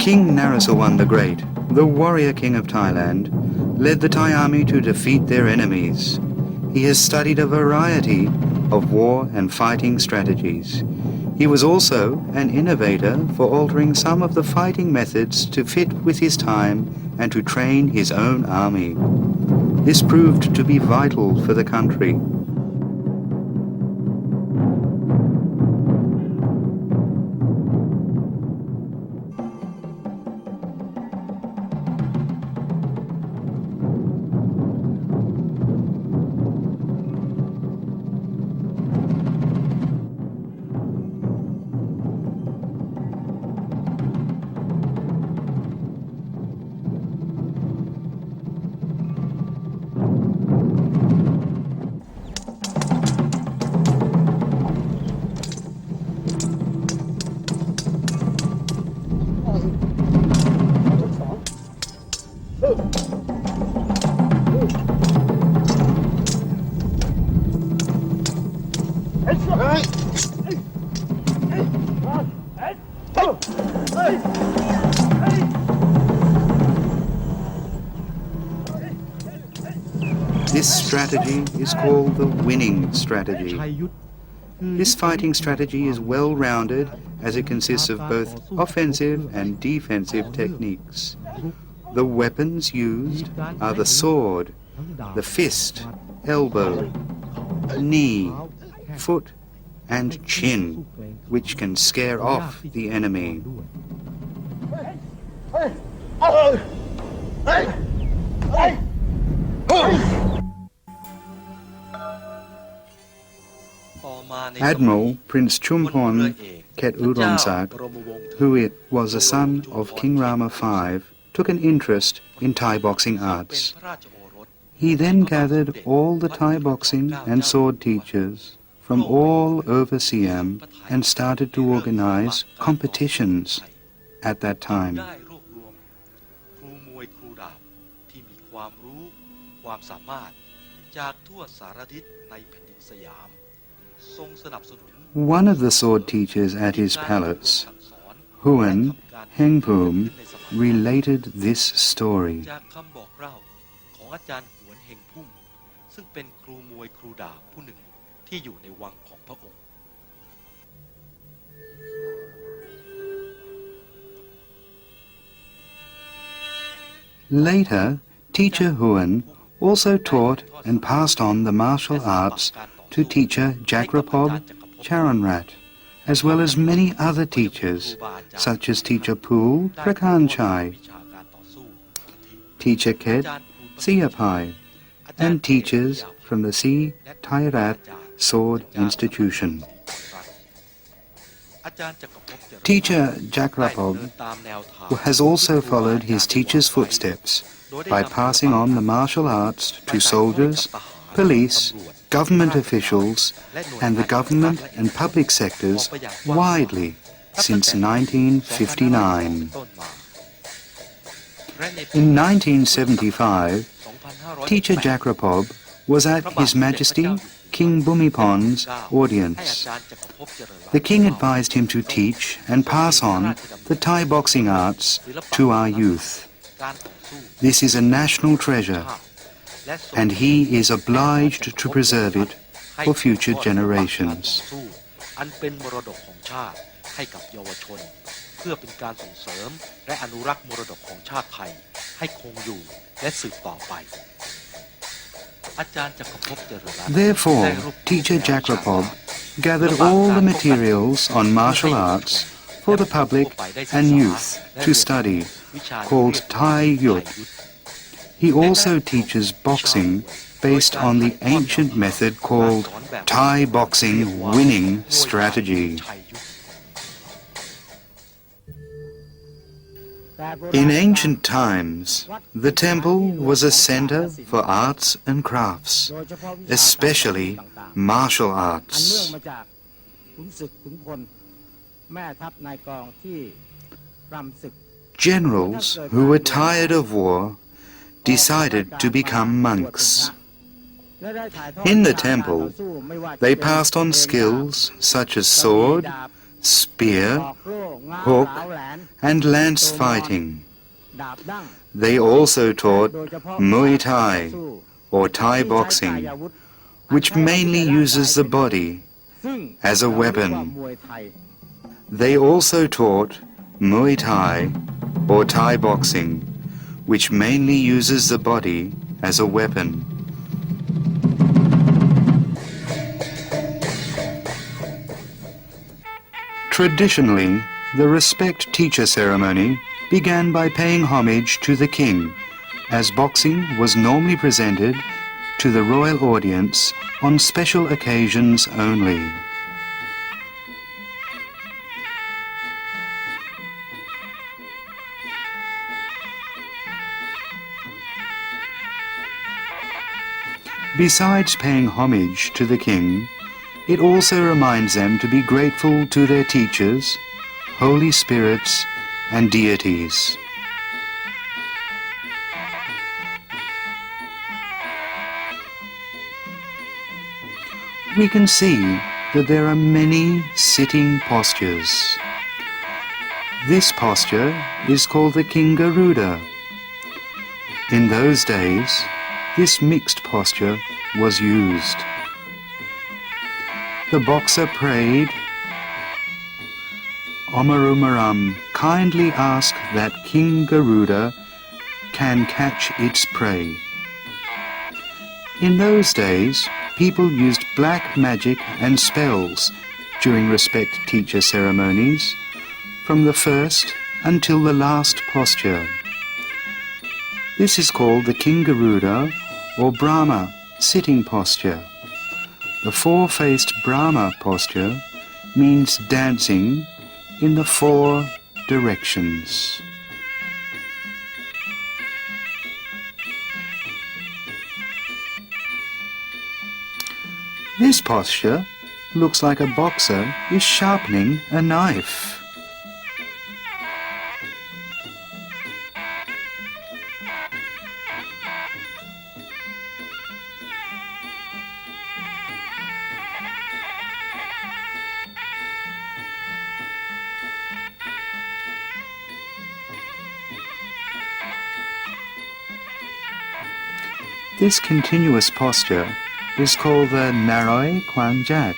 King Narasawan the Great, the warrior king of Thailand, led the Thai army to defeat their enemies. He has studied a variety of war and fighting strategies. He was also an innovator for altering some of the fighting methods to fit with his time and to train his own army. This proved to be vital for the country. This strategy is called the winning strategy. This fighting strategy is well-rounded as it consists of both offensive and defensive techniques. The weapons used are the sword, the fist, elbow, knee, foot, and chin, which can scare off the enemy. Admiral Prince Chumpon Ketudonsak, who was a son of King Rama V, took an interest in Thai boxing arts. He then gathered all the Thai boxing and sword teachers from all over Siam and started to organize competitions at that time. One of the sword teachers at his palace, Huan Hengpum, related this story. Later, teacher Huan also taught and passed on the martial arts to teacher Jagrapob Charanrat, as well as many other teachers, such as teacher Pool Prakanchai, teacher Ked Siapai, and teachers from the Si Thairat Sword Institution. Teacher Jagrapob has also followed his teacher's footsteps by passing on the martial arts to soldiers, police, government officials, and the government and public sectors widely since 1959. In 1975, teacher Jagrapob was at His Majesty King Bhumipon's audience. The king advised him to teach and pass on the Thai boxing arts to our youth. This is a national treasure, and he is obliged to preserve it for future generations. Therefore, teacher Jagrapob gathered all the materials on martial arts for the public and youth to study, called ChaiYuth. He also teaches boxing based on the ancient method called Thai boxing winning strategy. In ancient times, the temple was a center for arts and crafts, especially martial arts. Generals who were tired of war decided to become monks. In the temple, they passed on skills such as sword, spear, hook, and lance fighting. They also taught Muay Thai, or Thai boxing, which mainly uses the body as a weapon. They also taught Muay Thai, or Thai boxing, which mainly uses the body as a weapon. Traditionally, the respect teacher ceremony began by paying homage to the king, as boxing was normally presented to the royal audience on special occasions only. Besides paying homage to the king, it also reminds them to be grateful to their teachers, holy spirits, and deities. We can see that there are many sitting postures. This posture is called the King Garuda. In those days, this mixed posture was used. The boxer prayed, Omarumaram, kindly ask that King Garuda can catch its prey. In those days, people used black magic and spells during respect teacher ceremonies, from the first until the last posture. This is called the King Garuda or Brahma sitting posture. The four-faced Brahma posture means dancing in the four directions. This posture looks like a boxer is sharpening a knife. This continuous posture is called the Naroi Kwang Jak.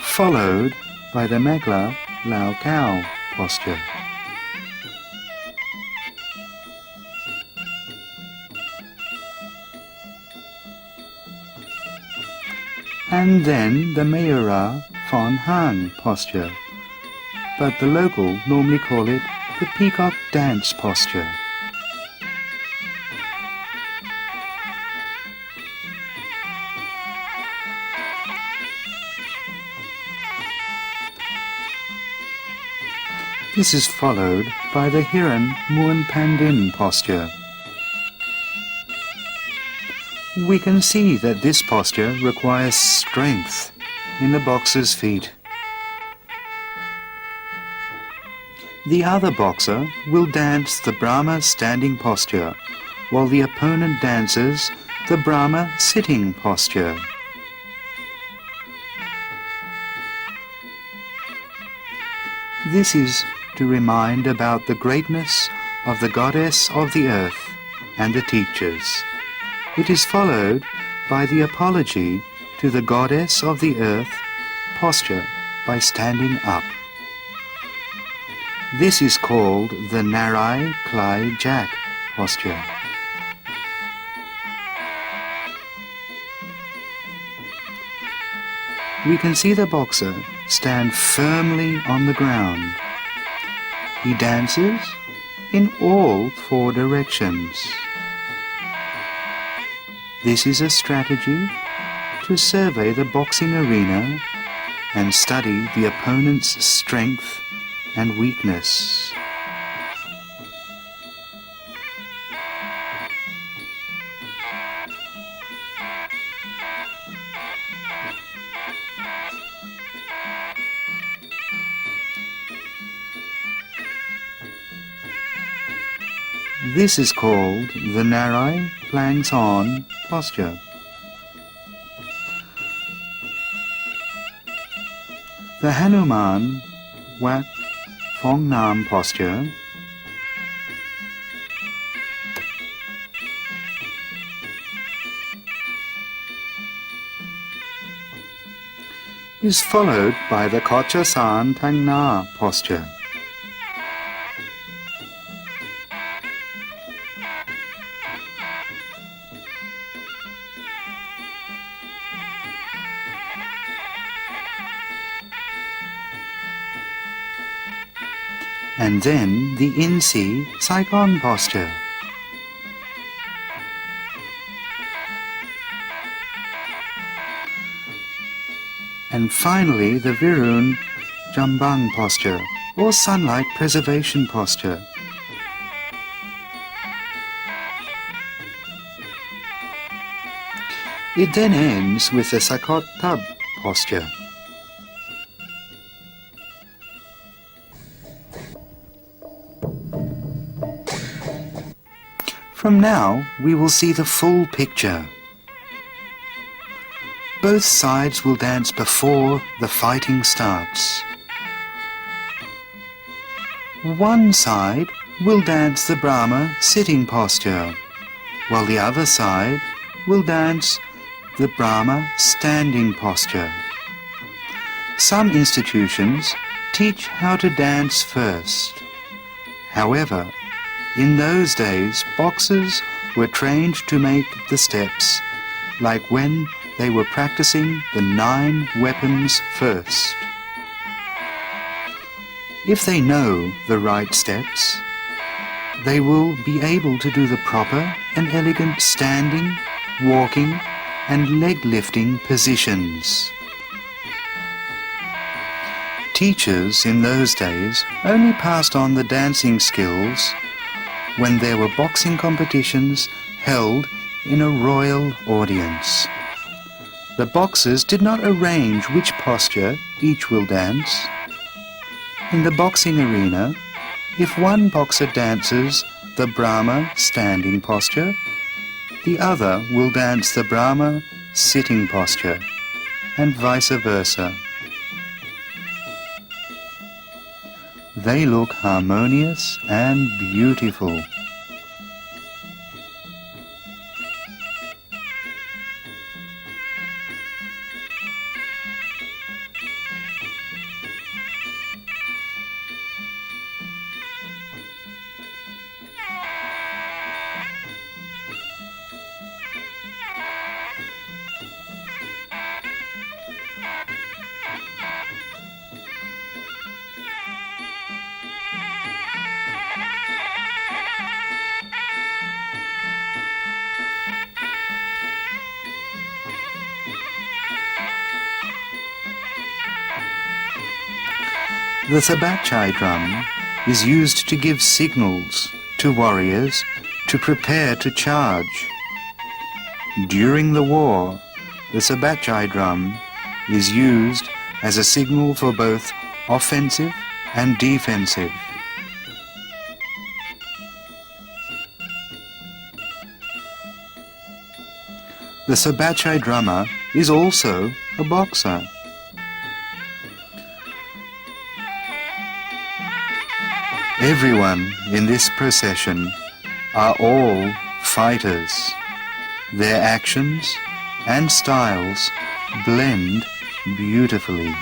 Followed by the Megla Lao Kao posture. And then the Mayura Fon Han posture, but the local normally call it the peacock dance posture. This is followed by the Hiran Muan Pandin posture. We can see that this posture requires strength in the boxer's feet. The other boxer will dance the Brahma standing posture, while the opponent dances the Brahma sitting posture. This is to remind about the greatness of the goddess of the earth and the teachers. It is followed by the apology to the goddess of the earth posture by standing up. This is called the Narai Klai Jak posture. We can see the boxer stand firmly on the ground. He dances in all four directions. This is a strategy to survey the boxing arena and study the opponent's strength and weakness. This is called the Narai Plang Son posture. The Hanuman Wat Phong Nam posture is followed by the Kocha San Tang Na posture. And then the Insi Saigon posture. And finally the Virun Jambang posture, or sunlight preservation posture. It then ends with the Sakot Tab posture. From now, we will see the full picture. Both sides will dance before the fighting starts. One side will dance the Brahma sitting posture, while the other side will dance the Brahma standing posture. Some institutions teach how to dance first. However, in those days, boxers were trained to make the steps, like when they were practicing the 9 weapons first. If they know the right steps, they will be able to do the proper and elegant standing, walking, and leg lifting positions. Teachers in those days only passed on the dancing skills when there were boxing competitions held in a royal audience. The boxers did not arrange which posture each will dance. In the boxing arena, if one boxer dances the Brahma standing posture, the other will dance the Brahma sitting posture, and vice versa. They look harmonious and beautiful. The Sabachai drum is used to give signals to warriors to prepare to charge. During the war, the Sabachai drum is used as a signal for both offensive and defensive. The Sabachai drummer is also a boxer. Everyone in this procession are all fighters. Their actions and styles blend beautifully.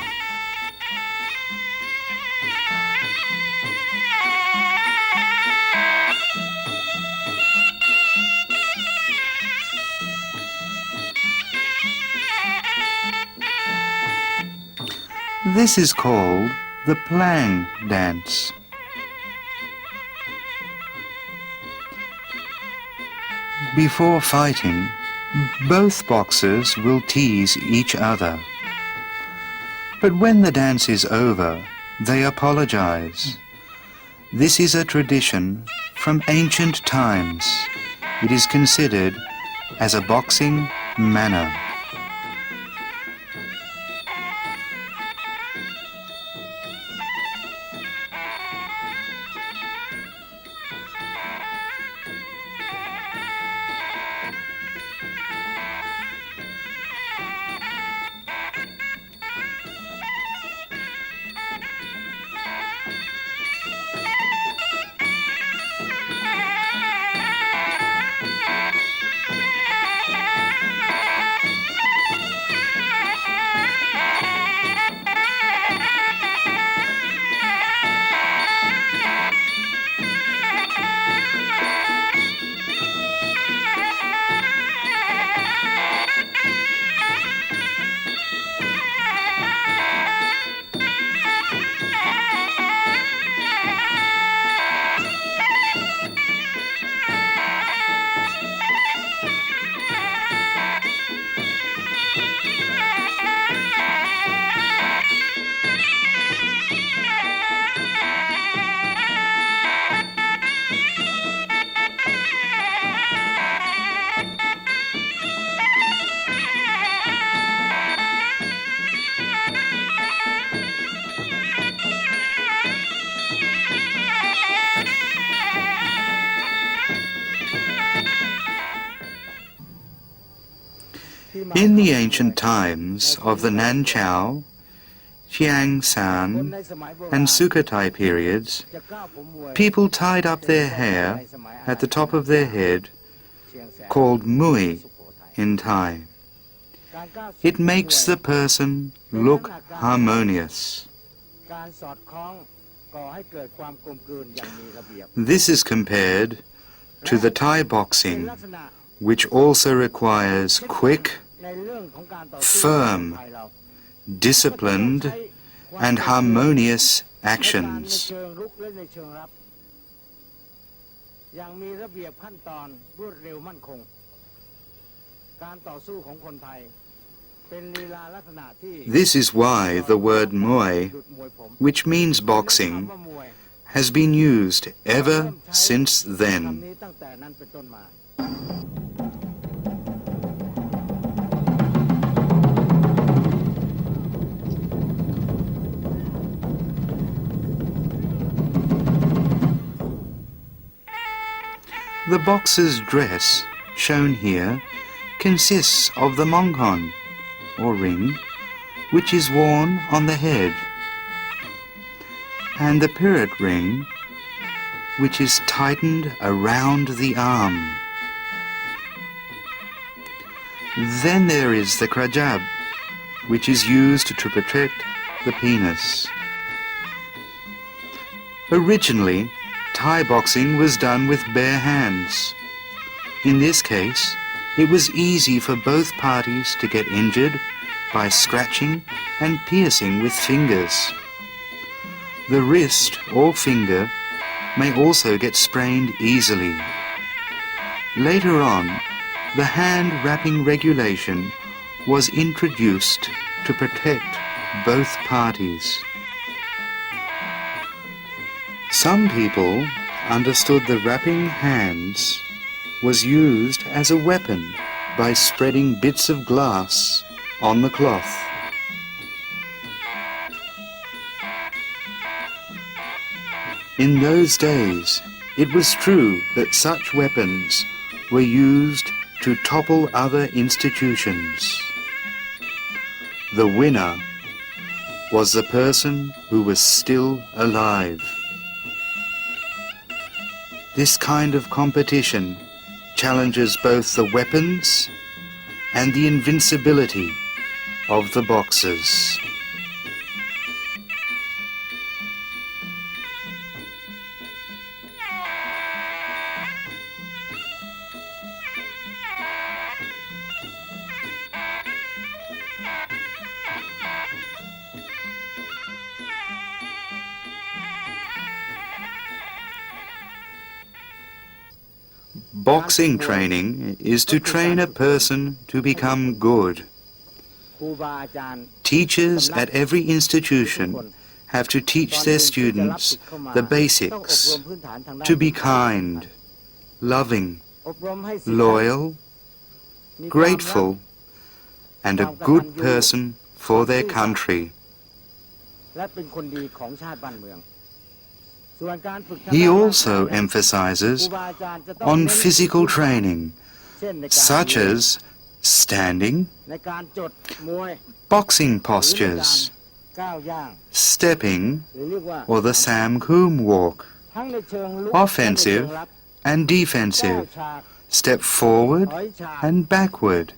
This is called the Plang dance. Before fighting, both boxers will tease each other. But when the dance is over, they apologize. This is a tradition from ancient times. It is considered as a boxing manner. In the ancient times of the Nanchao, Xiangshan, and Sukhothai periods, people tied up their hair at the top of their head, called Muay in Thai. It makes the person look harmonious. This is compared to the Thai boxing, which also requires quick, firm, disciplined, and harmonious actions. This is why the word Muay, which means boxing, has been used ever since then. The boxer's dress, shown here, consists of the mongkon, or ring, which is worn on the head, and the pirat ring, which is tightened around the arm. Then there is the krajab, which is used to protect the penis. Originally, Thai boxing was done with bare hands. In this case, it was easy for both parties to get injured by scratching and piercing with fingers. The wrist or finger may also get sprained easily. Later on, the hand wrapping regulation was introduced to protect both parties. Some people understood the wrapping hands was used as a weapon by spreading bits of glass on the cloth. In those days, it was true that such weapons were used to topple other institutions. The winner was the person who was still alive. This kind of competition challenges both the weapons and the invincibility of the boxers. Boxing training is to train a person to become good. Teachers at every institution have to teach their students the basics, to be kind, loving, loyal, grateful, and a good person for their country. He also emphasizes on physical training, such as standing, boxing postures, stepping, or the Sam-Kum walk, offensive and defensive, step forward and backward.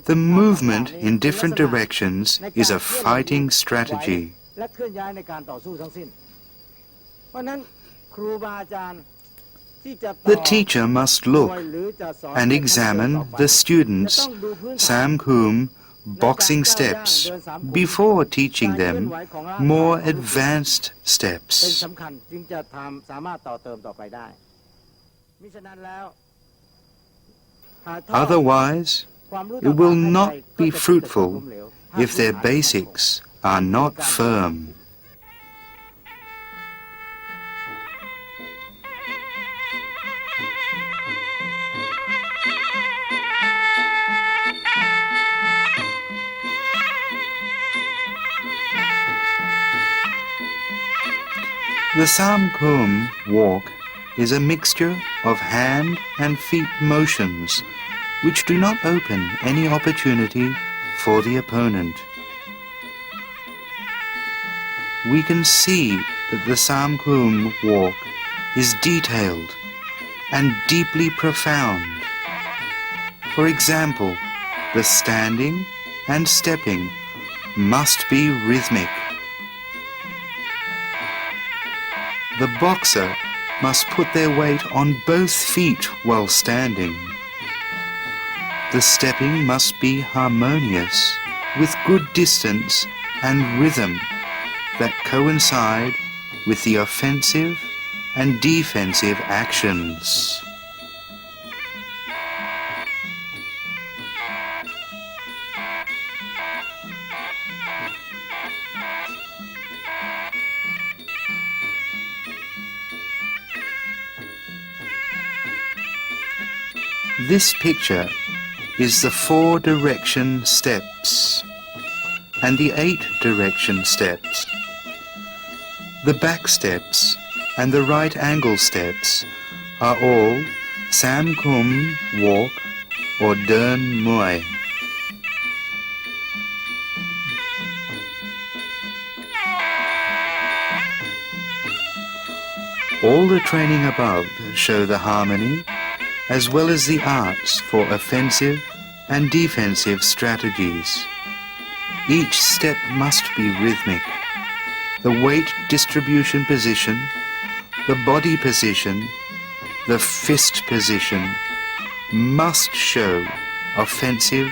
The movement in different directions is a fighting strategy. The teacher must look and examine the students' Sam-Kum boxing steps before teaching them more advanced steps. Otherwise, it will not be fruitful if their basics are not firm. The Sam-Kum walk is a mixture of hand and feet motions which do not open any opportunity for the opponent. We can see that the Samkum walk is detailed and deeply profound. For example, the standing and stepping must be rhythmic. The boxer must put their weight on both feet while standing. The stepping must be harmonious, with good distance and rhythm that coincide with the offensive and defensive actions. This picture is the 4 direction steps and the 8 direction steps. The back steps and the right angle steps are all Samkum walk or Dern Muay. All the training above show the harmony as well as the arts for offensive and defensive strategies. Each step must be rhythmic. The weight distribution position, the body position, the fist position must show offensive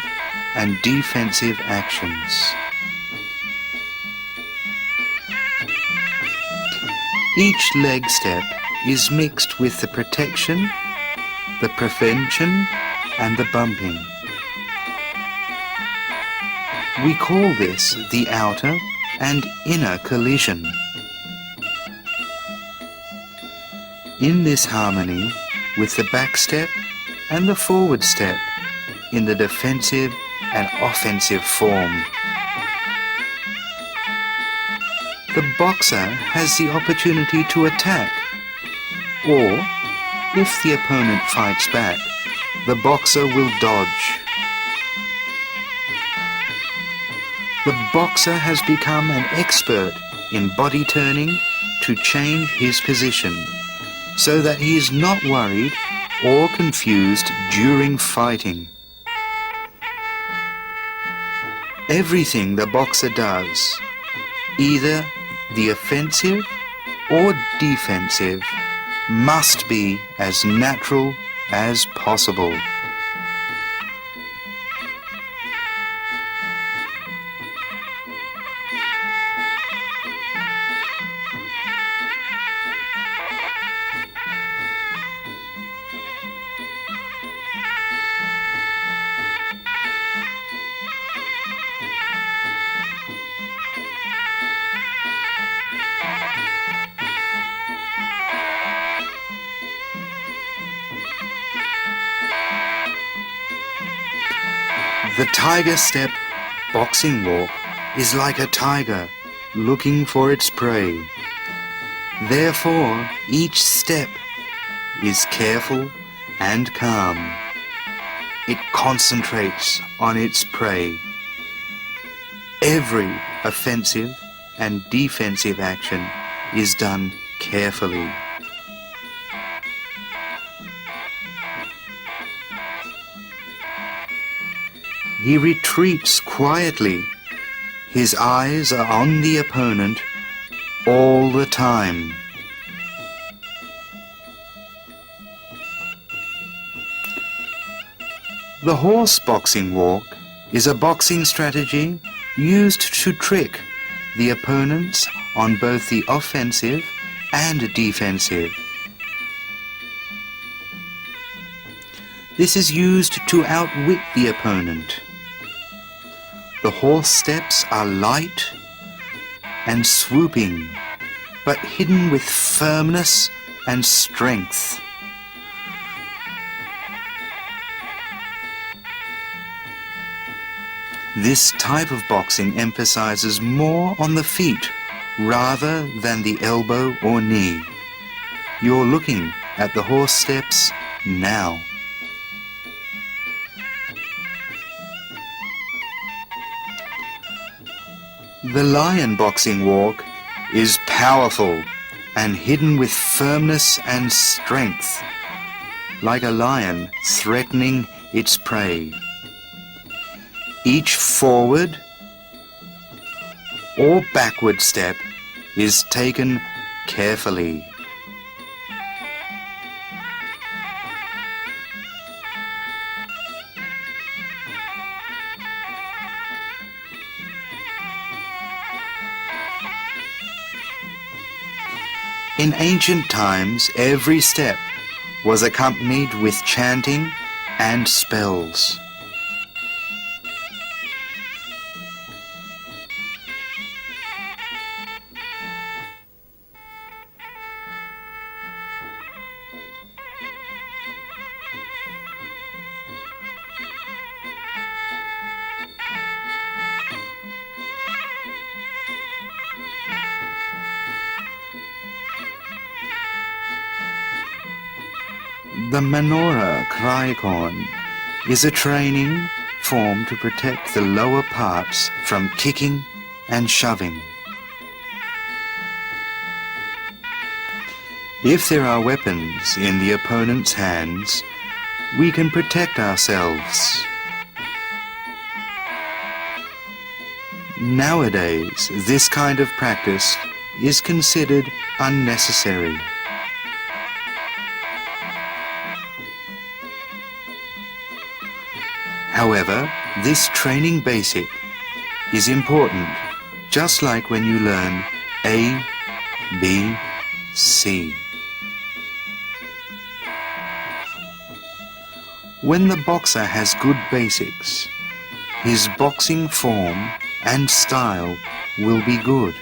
and defensive actions. Each leg step is mixed with the protection, the prevention and the bumping. We call this the outer and inner collision. In this harmony with the back step and the forward step in the defensive and offensive form. The boxer has the opportunity to attack, or if the opponent fights back, the boxer will dodge. The boxer has become an expert in body turning to change his position so that he is not worried or confused during fighting. Everything the boxer does, either the offensive or defensive, must be as natural as possible. The tiger step boxing walk is like a tiger looking for its prey. Therefore, each step is careful and calm. It concentrates on its prey. Every offensive and defensive action is done carefully. He retreats quietly. His eyes are on the opponent all the time. The horse boxing walk is a boxing strategy used to trick the opponents on both the offensive and defensive. This is used to outwit the opponent. The horse steps are light and swooping, but hidden with firmness and strength. This type of boxing emphasizes more on the feet rather than the elbow or knee. You're looking at the horse steps now. The lion boxing walk is powerful and hidden with firmness and strength, like a lion threatening its prey. Each forward or backward step is taken carefully. In ancient times, every step was accompanied with chanting and spells. The Menorah Krikon is a training form to protect the lower parts from kicking and shoving. If there are weapons in the opponent's hands, we can protect ourselves. Nowadays, this kind of practice is considered unnecessary. However, this training basic is important, just like when you learn A, B, C. When the boxer has good basics, his boxing form and style will be good.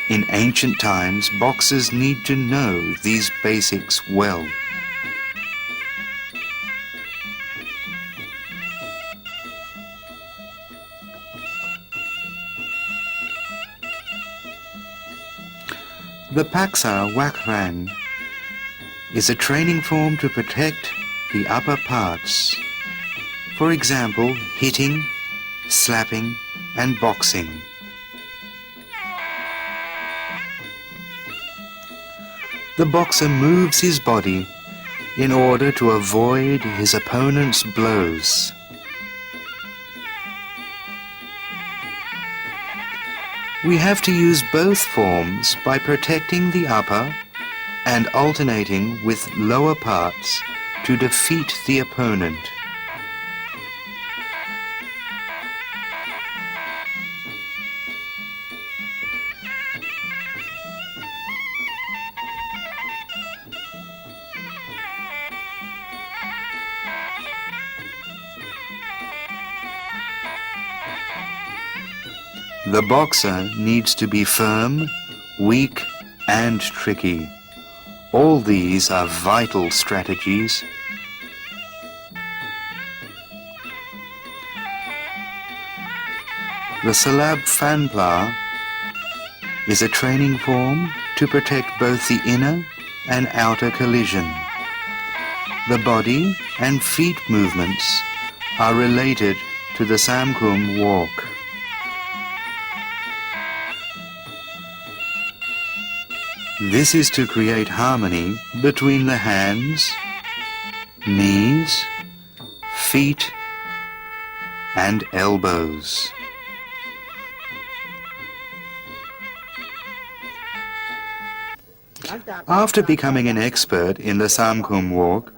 In ancient times, boxers need to know these basics well. The Paksa Wakran is a training form to protect the upper parts. For example, hitting, slapping, and boxing. The boxer moves his body in order to avoid his opponent's blows. We have to use both forms by protecting the upper and alternating with lower parts to defeat the opponent. The boxer needs to be firm, weak, and tricky. All these are vital strategies. The Salab Fanpla is a training form to protect both the inner and outer collision. The body and feet movements are related to the Samkum walk. This is to create harmony between the hands, knees, feet, and elbows. After becoming an expert in the Samkum walk,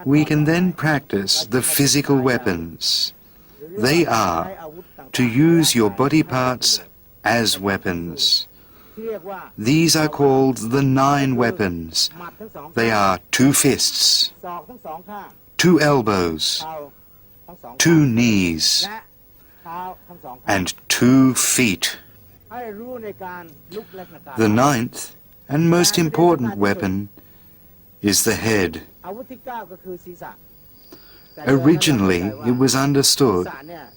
we can then practice the physical weapons. They are to use your body parts as weapons. These are called the 9 weapons. They are 2 fists, 2 elbows, 2 knees, and 2 feet. The 9th and most important weapon is the head. Originally, it was understood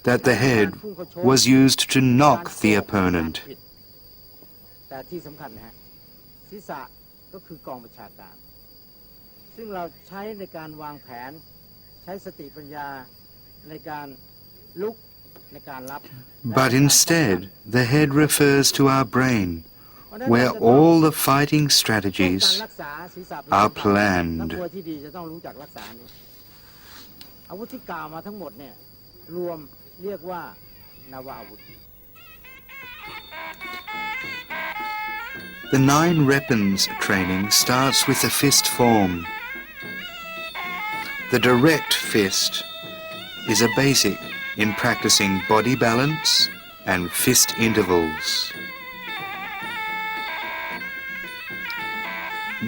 that the head was used to knock the opponent. แต่ที่สำคัญนะฮะศีรษะก็คือกองบัญชาการซึ่งเราใช้ในการวางแผนใช้สติปัญญาในการลุก ในการรับ But instead, the head refers to our brain, where all the fighting การ strategies รักษาศีรษะเป็น are นัก planned. มวยที่ดีจะต้องรู้จักรักษานี้อาวุธที่กล่าวมาทั้งหมดเนี่ยรวมเรียกว่านวอาวุธ The 9 weapons training starts with the fist form. The direct fist is a basic in practicing body balance and fist intervals.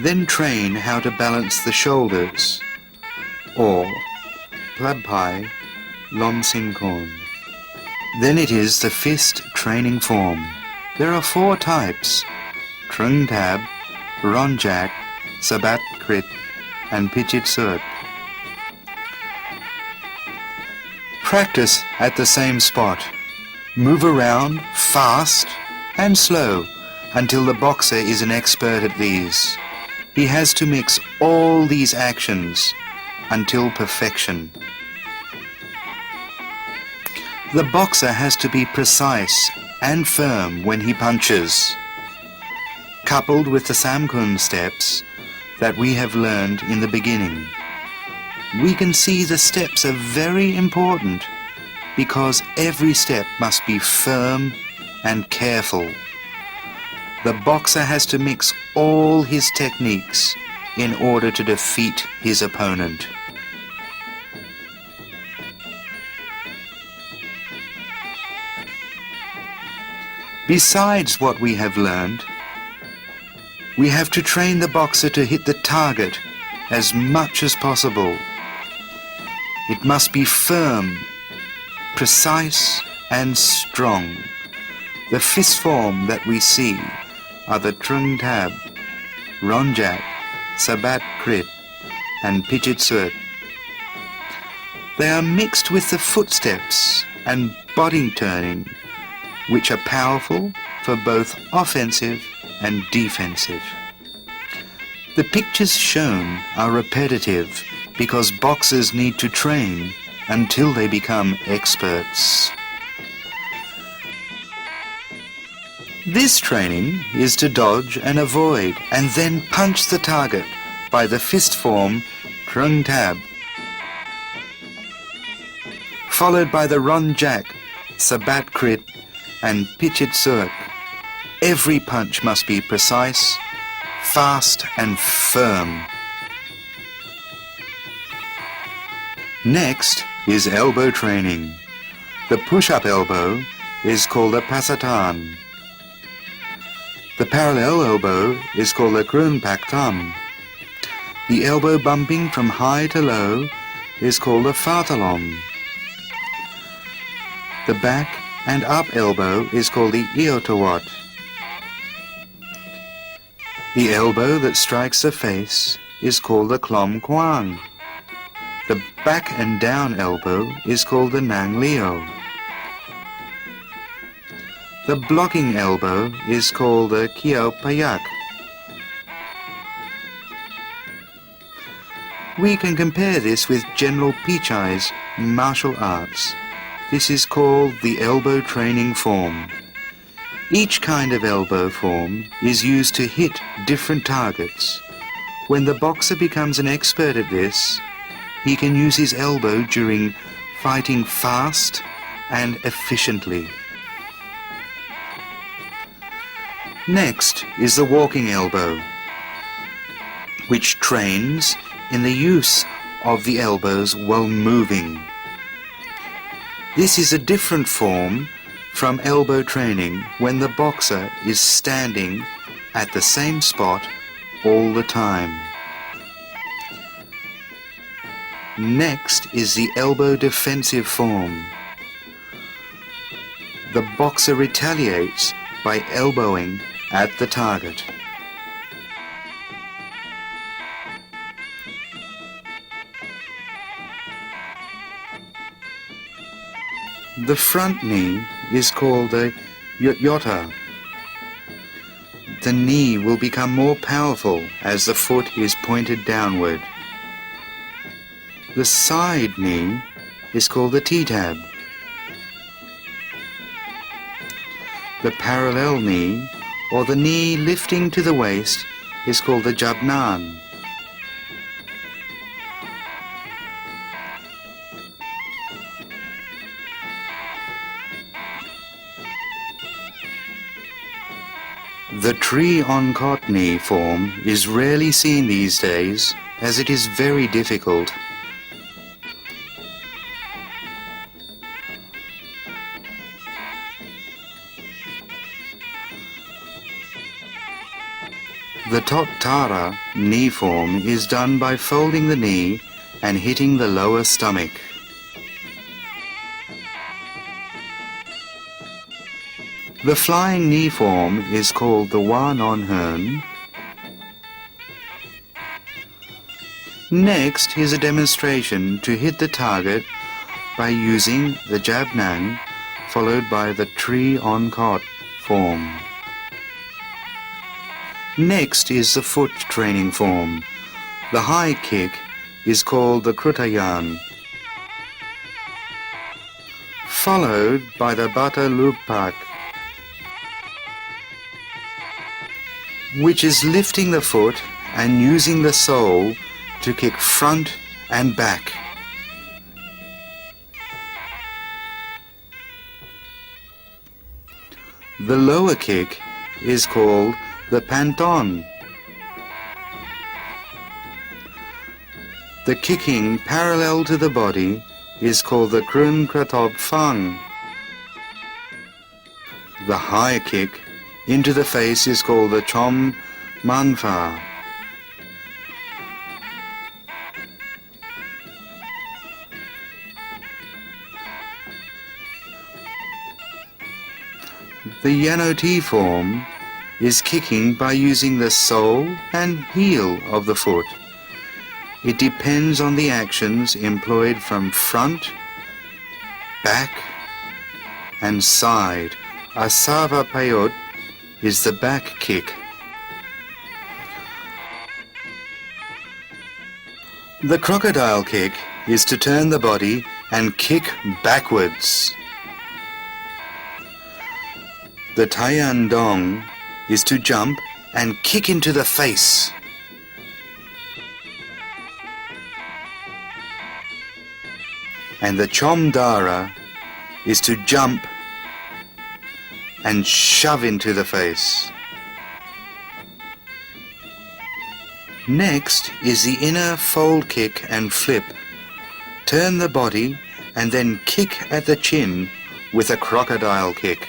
Then train how to balance the shoulders, or Plabpai Lom Sinkon. Then it is the fist training form. There are 4 types: Trung Tab, Ronjak, Sabat Krit and Pichit Surt. Practice at the same spot. Move around fast and slow until the boxer is an expert at these. He has to mix all these actions until perfection. The boxer has to be precise and firm when he punches. Coupled with the Samkun steps that we have learned in the beginning, we can see the steps are very important because every step must be firm and careful. The boxer has to mix all his techniques in order to defeat his opponent. Besides what we have learned, we have to train the boxer to hit the target as much as possible. It must be firm, precise and strong. The fist form that we see are the Trung Tab, Ronjak, Sabat Krit and Pichit Surt. They are mixed with the footsteps and body turning, which are powerful for both offensive and defensive. The pictures shown are repetitive because boxers need to train until they become experts. This training is to dodge and avoid and then punch the target by the fist form Trung Tab, followed by the Ronjak, Sabat Krit and Pichit Surt. Every punch must be precise, fast and firm. Next is elbow training. The push-up elbow is called a Pasatan. The parallel elbow is called a Krun Pak Tam. The elbow bumping from high to low is called a Fatalom. The back and up elbow is called the Iotawat. The elbow that strikes the face is called the Klom Kwang. The back and down elbow is called the Nang Leo. The blocking elbow is called the Kiao Payak. We can compare this with General Pichai's martial arts. This is called the elbow training form. Each kind of elbow form is used to hit different targets. When the boxer becomes an expert at this, he can use his elbow during fighting fast and efficiently. Next is the walking elbow, which trains in the use of the elbows while moving. This is a different form from elbow training when the boxer is standing at the same spot all the time. Next is the elbow defensive form. The boxer retaliates by elbowing at the target. The front knee is called the Yotta. The knee will become more powerful as the foot is pointed downward. The side knee is called the T-tab. The parallel knee, or the knee lifting to the waist, is called the jabnan. The tree-on-cot knee form is rarely seen these days, as it is very difficult. The Tottara knee form is done by folding the knee and hitting the lower stomach. The flying knee form is called the Wa-non-hern. Next is a demonstration to hit the target by using the jabnan followed by the tree-on-cot form. Next is the foot training form. The high kick is called the krutayan, followed by the bata lupak, which is lifting the foot and using the sole to kick front and back. The lower kick is called the panton. The kicking parallel to the body is called the krun kratob fang. The high kick into the face is called the chom manfa. The yanoti form is kicking by using the sole and heel of the foot. It depends on the actions employed from front, back and side. Asava payot is the back kick. The crocodile kick is to turn the body and kick backwards. The Taiyan dong is to jump and kick into the face. And the chom dara is to jump and shove into the face. Next is the inner fold kick and flip. Turn the body and then kick at the chin with a crocodile kick.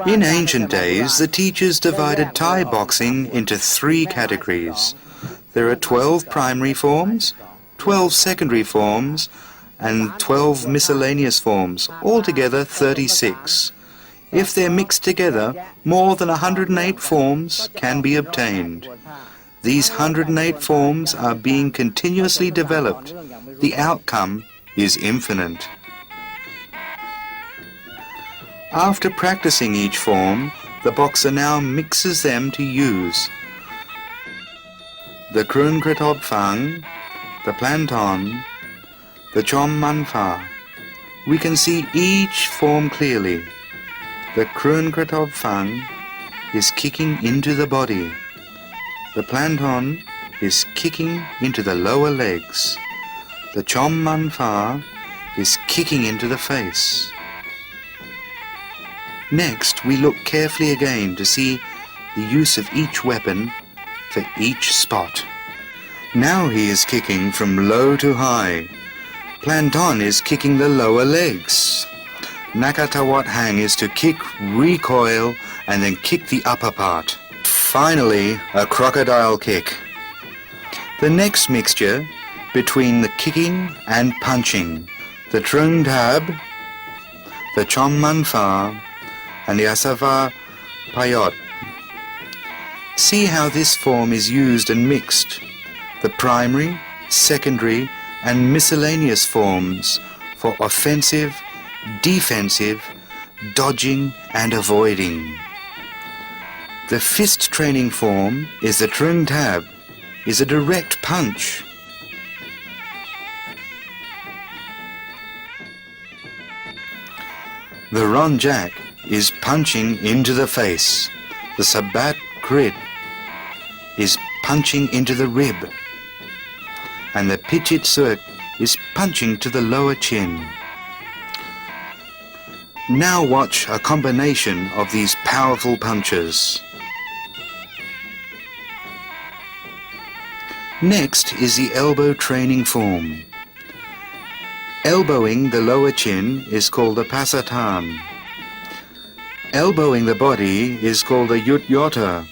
In ancient days, the teachers divided Thai boxing into 3 categories. There are 12 primary forms, 12 secondary forms, and 12 miscellaneous forms, altogether 36. If they're mixed together, more than 108 forms can be obtained. These 108 forms are being continuously developed. The outcome is infinite. After practicing each form, the boxer now mixes them to use the krun kratob fang, the planton, the chom manfa. We can see each form clearly. The krun kratob fang is kicking into the body. The planton is kicking into the lower legs. The chom manfa is kicking into the face. Next, we look carefully again to see the use of each weapon for each spot. Now he is kicking from low to high. Planton is kicking the lower legs. Nakatawat hang is to kick, recoil, and then kick the upper part. Finally, a crocodile kick. The next mixture between the kicking and punching, the trung tab, the chom manfa, and the asava payot. See how this form is used and mixed. The primary, secondary, and miscellaneous forms for offensive, defensive, dodging, and avoiding. The fist training form is the trung tab, is a direct punch. The Ron Jack is punching into the face. The Sabat Krit is punching into the rib. And the Pichit Suek is punching to the lower chin. Now watch a combination of these powerful punches. Next is the elbow training form. Elbowing the lower chin is called the Pasatan. Elbowing the body is called the Yut Yota.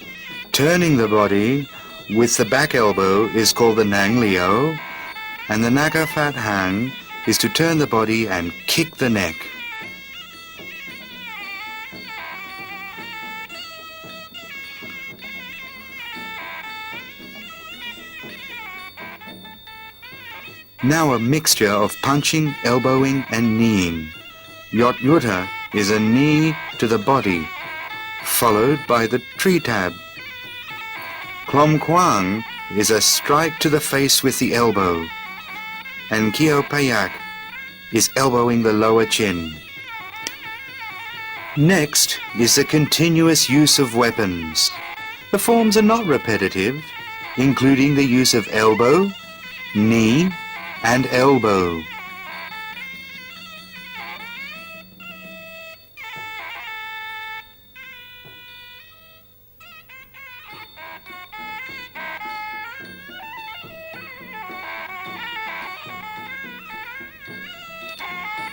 Turning the body with the back elbow is called the Nang Leo. And the Naga Fat Hang is to turn the body and kick the neck. Now a mixture of punching, elbowing and kneeing. Yot Yuta is a knee to the body, followed by the tree tab. Klom Kwang is a strike to the face with the elbow. And Kio Payak is elbowing the lower chin. Next is the continuous use of weapons. The forms are not repetitive, including the use of elbow, knee, and elbow.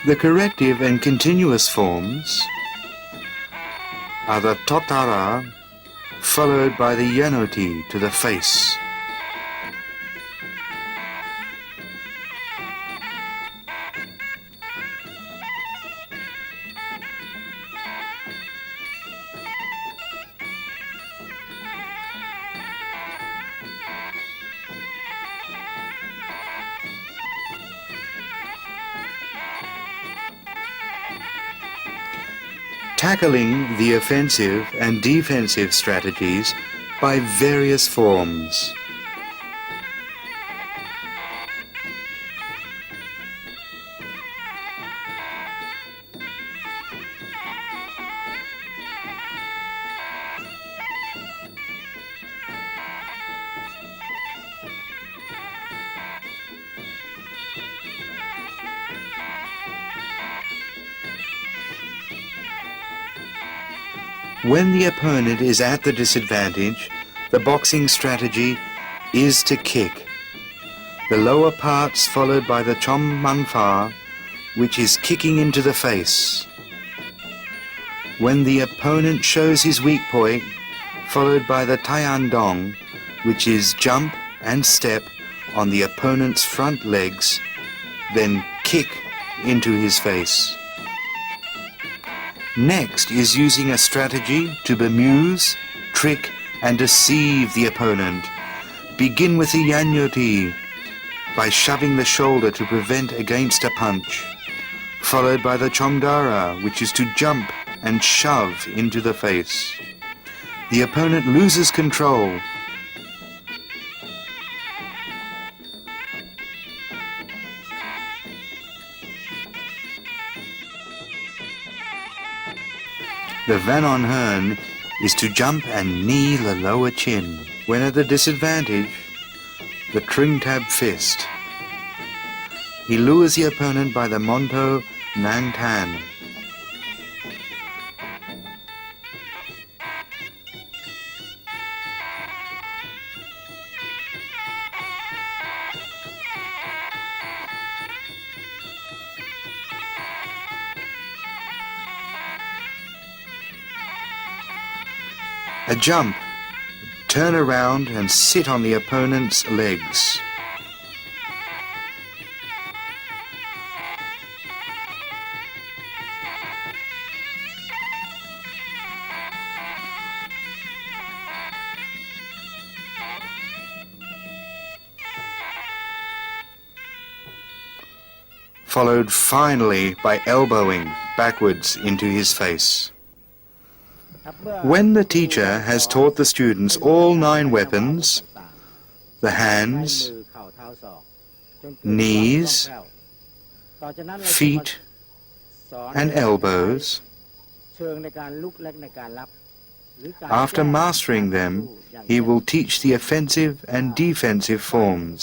The corrective and continuous forms are the Totara, followed by the Yanoti to the face. Tackling the offensive and defensive strategies by various forms. When the opponent is at the disadvantage, the boxing strategy is to kick. The lower parts followed by the Chom Man Fa, which is kicking into the face. When the opponent shows his weak point, followed by the Taian Dong, which is jump and step on the opponent's front legs, then kick into his face. Next is using a strategy to bemuse, trick and deceive the opponent. Begin with the Yanyoti by shoving the shoulder to prevent against a punch, followed by the Chomdara, which is to jump and shove into the face. The opponent loses control. The Van on Hern is to jump and knee the lower chin. When at the disadvantage, the Tring Tab Fist. He lures the opponent by the Monto Nang Tan. A jump, turn around and sit on the opponent's legs. Followed finally by elbowing backwards into his face. When the teacher has taught the students all 9 weapons, the hands, knees, feet, and elbows. เชิงในการลุกและในการรับ After mastering them, he will teach the offensive and defensive forms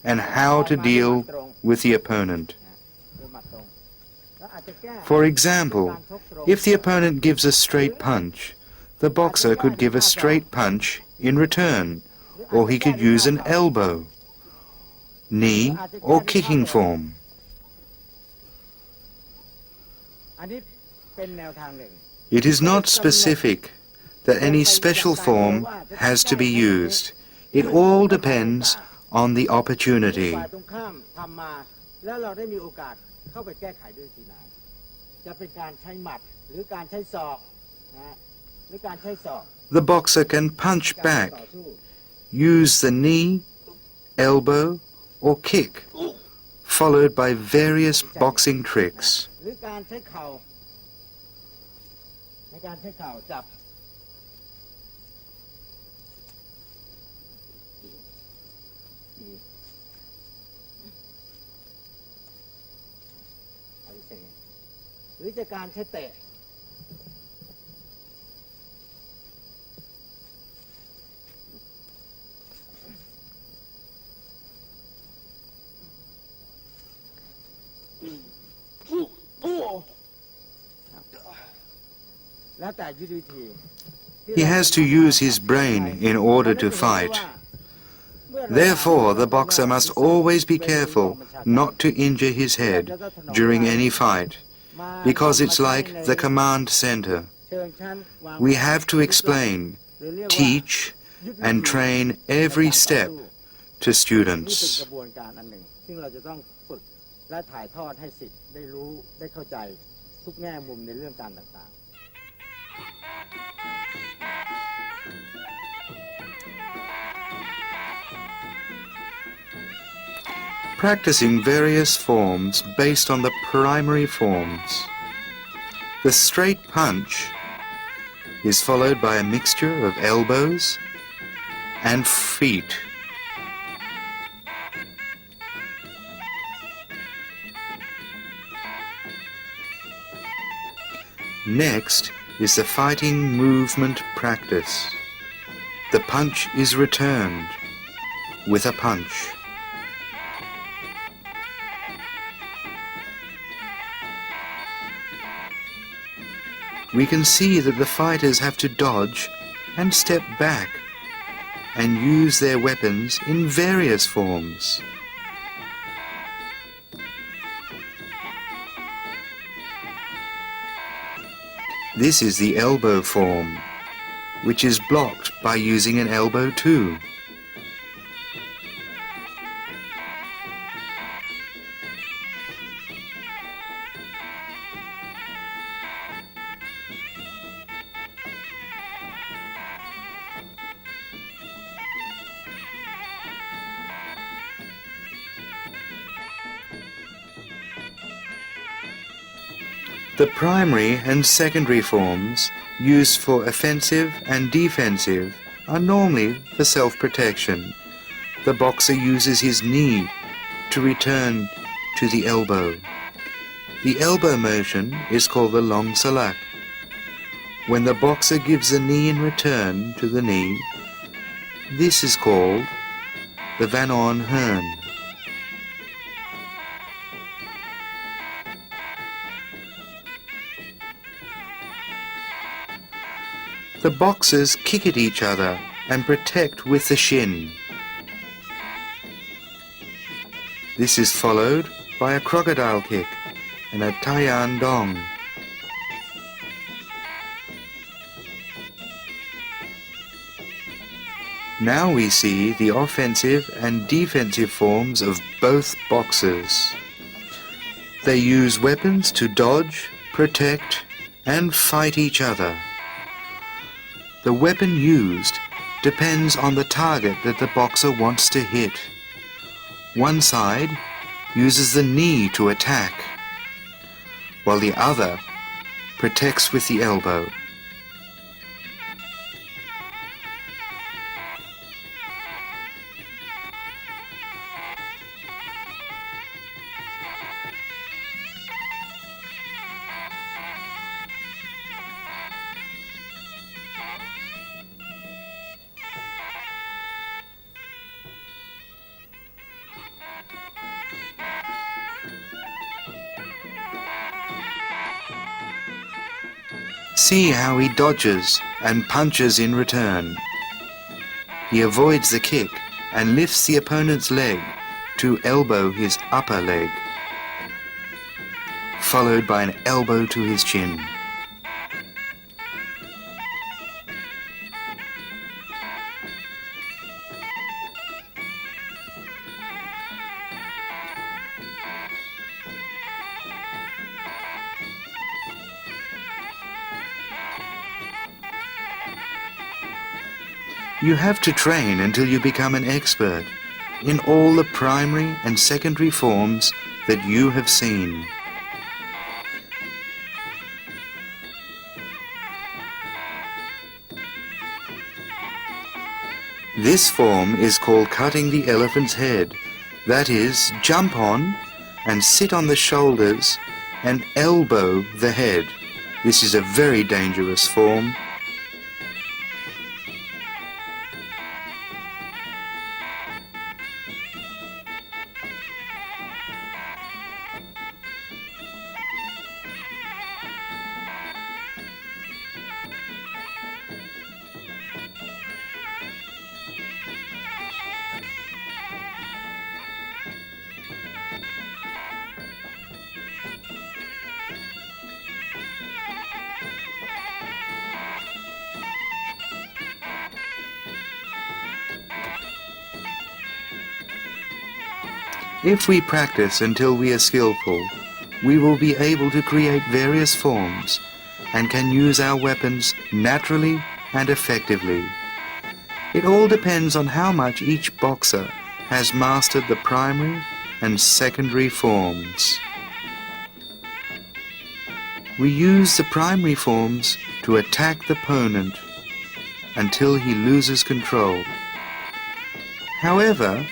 and how to deal with the opponent. For example, if the opponent gives a straight punch, the boxer could give a straight punch in return, or he could use an elbow, knee, or kicking form. อันนี้เป็นแนวทางหนึ่ง It is not specific that any special form has to be used. It all depends on the opportunity. ฝ่ายตรงข้ามทำมาแล้วเราได้มีโอกาสเข้าไปแก้ไขด้วยวิธีไหนจะเป็นการใช้หมัดหรือการใช้ศอกนะหรือการใช้ศอก The boxer can punch การ back, ต่อสู้ use the knee, elbow, or kick, followed by various boxing tricks. หรือการใช้เข่าในการใช้เข่าจับหรือจะการใช้เตะ แล้วแต่ยุทธวิธี He has to use his brain in order to fight. Therefore, the boxer must always be careful not to injure his head during any fight, because it's like the command center. We have to explain, teach, and train every step to นี่เป็น students. กระบวนการอันหนึ่งซึ่งเราจะต้องฝึกและถ่ายทอดให้ศิษย์ได้รู้ได้เข้าใจทุกแง่มุมในเรื่องการต่างๆ Practicing various forms based on the primary forms. The straight punch is followed by a mixture of elbows and feet. Next is the fighting movement practice. The punch is returned with a punch. We can see that the fighters have to dodge and step back and use their weapons in various forms. This is the elbow form, which is blocked by using an elbow too. The primary and secondary forms used for offensive and defensive are normally for self-protection. The boxer uses his knee to return to the elbow. The elbow motion is called the long salak. When the boxer gives the knee in return to the knee, this is called the Van On Hern. The boxers kick at each other and protect with the shin. This is followed by a crocodile kick and a Taiyan dong. Now we see the offensive and defensive forms of both boxers. They use weapons to dodge, protect, and fight each other. The weapon used depends on the target that the boxer wants to hit. One side uses the knee to attack, while the other protects with the elbow. See how he dodges and punches in return. He avoids the kick and lifts the opponent's leg to elbow his upper leg, followed by an elbow to his chin. You have to train until you become an expert in all the primary and secondary forms that you have seen. This form is called cutting the elephant's head. That is, jump on and sit on the shoulders and elbow the head. This is a very dangerous form. If we practice until we are skillful, we will be able to create various forms and can use our weapons naturally and effectively. It all depends on how much each boxer has mastered the primary and secondary forms. We use the primary forms to attack the opponent until he loses control. However,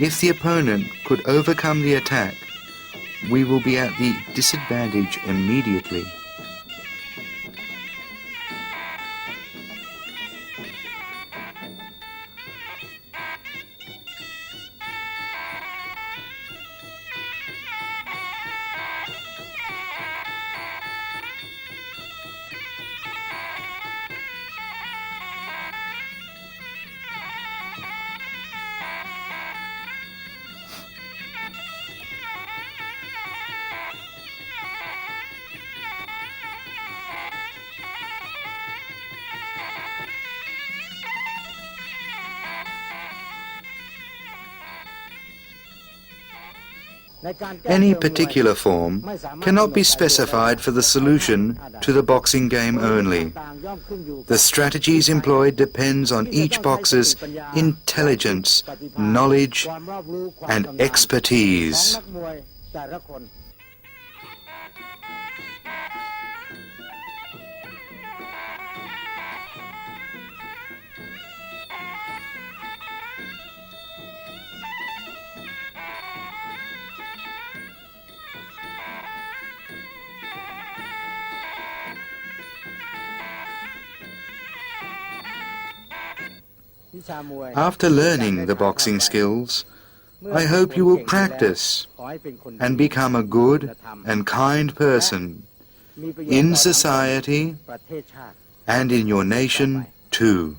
if the opponent could overcome the attack, we will be at the disadvantage immediately. Any particular form cannot be specified for the solution to the boxing game only. The strategies employed depends on each boxer's intelligence, knowledge, and expertise. After learning the boxing skills, I hope you will practice and become a good and kind person in society and in your nation too.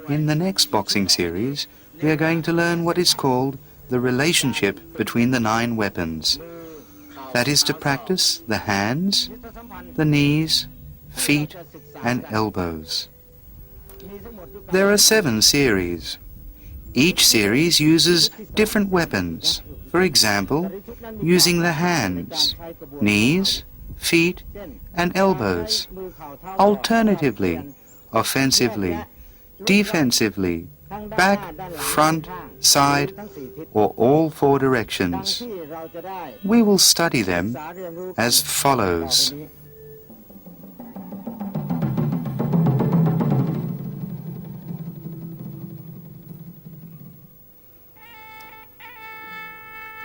In the next boxing series, we are going to learn what is called the relationship between the 9 weapons. That is to practice the hands, the knees, feet, and elbows. There are 7 series. Each series uses different weapons. For example, using the hands, knees, feet, and elbows. Alternatively, offensively, defensively, back, front, side, or all 4 directions. We will study them as follows.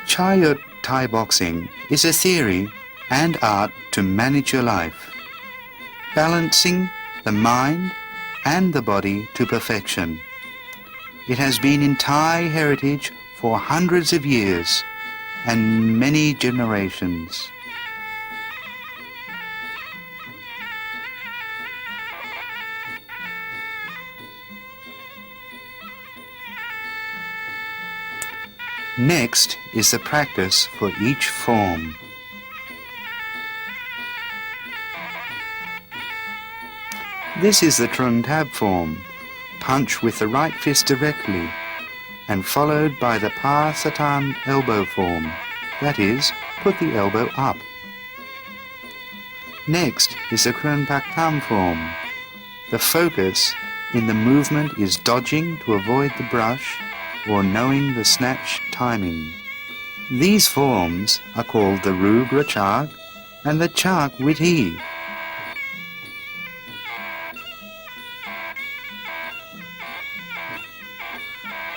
ChaiYuth Thai boxing is a theory and art to manage your life, balancing the mind and the body to perfection. It has been in Thai heritage for hundreds of years and many generations. Next is the practice for each form. This is the Trun Tab form. Punch with the right fist directly, and followed by the Pa Satan elbow form. That is, put the elbow up. Next is the Krun Pak Tam form. The focus in the movement is dodging to avoid the brush or knowing the snatch timing. These forms are called the Rugra Chak and the Chak Withi.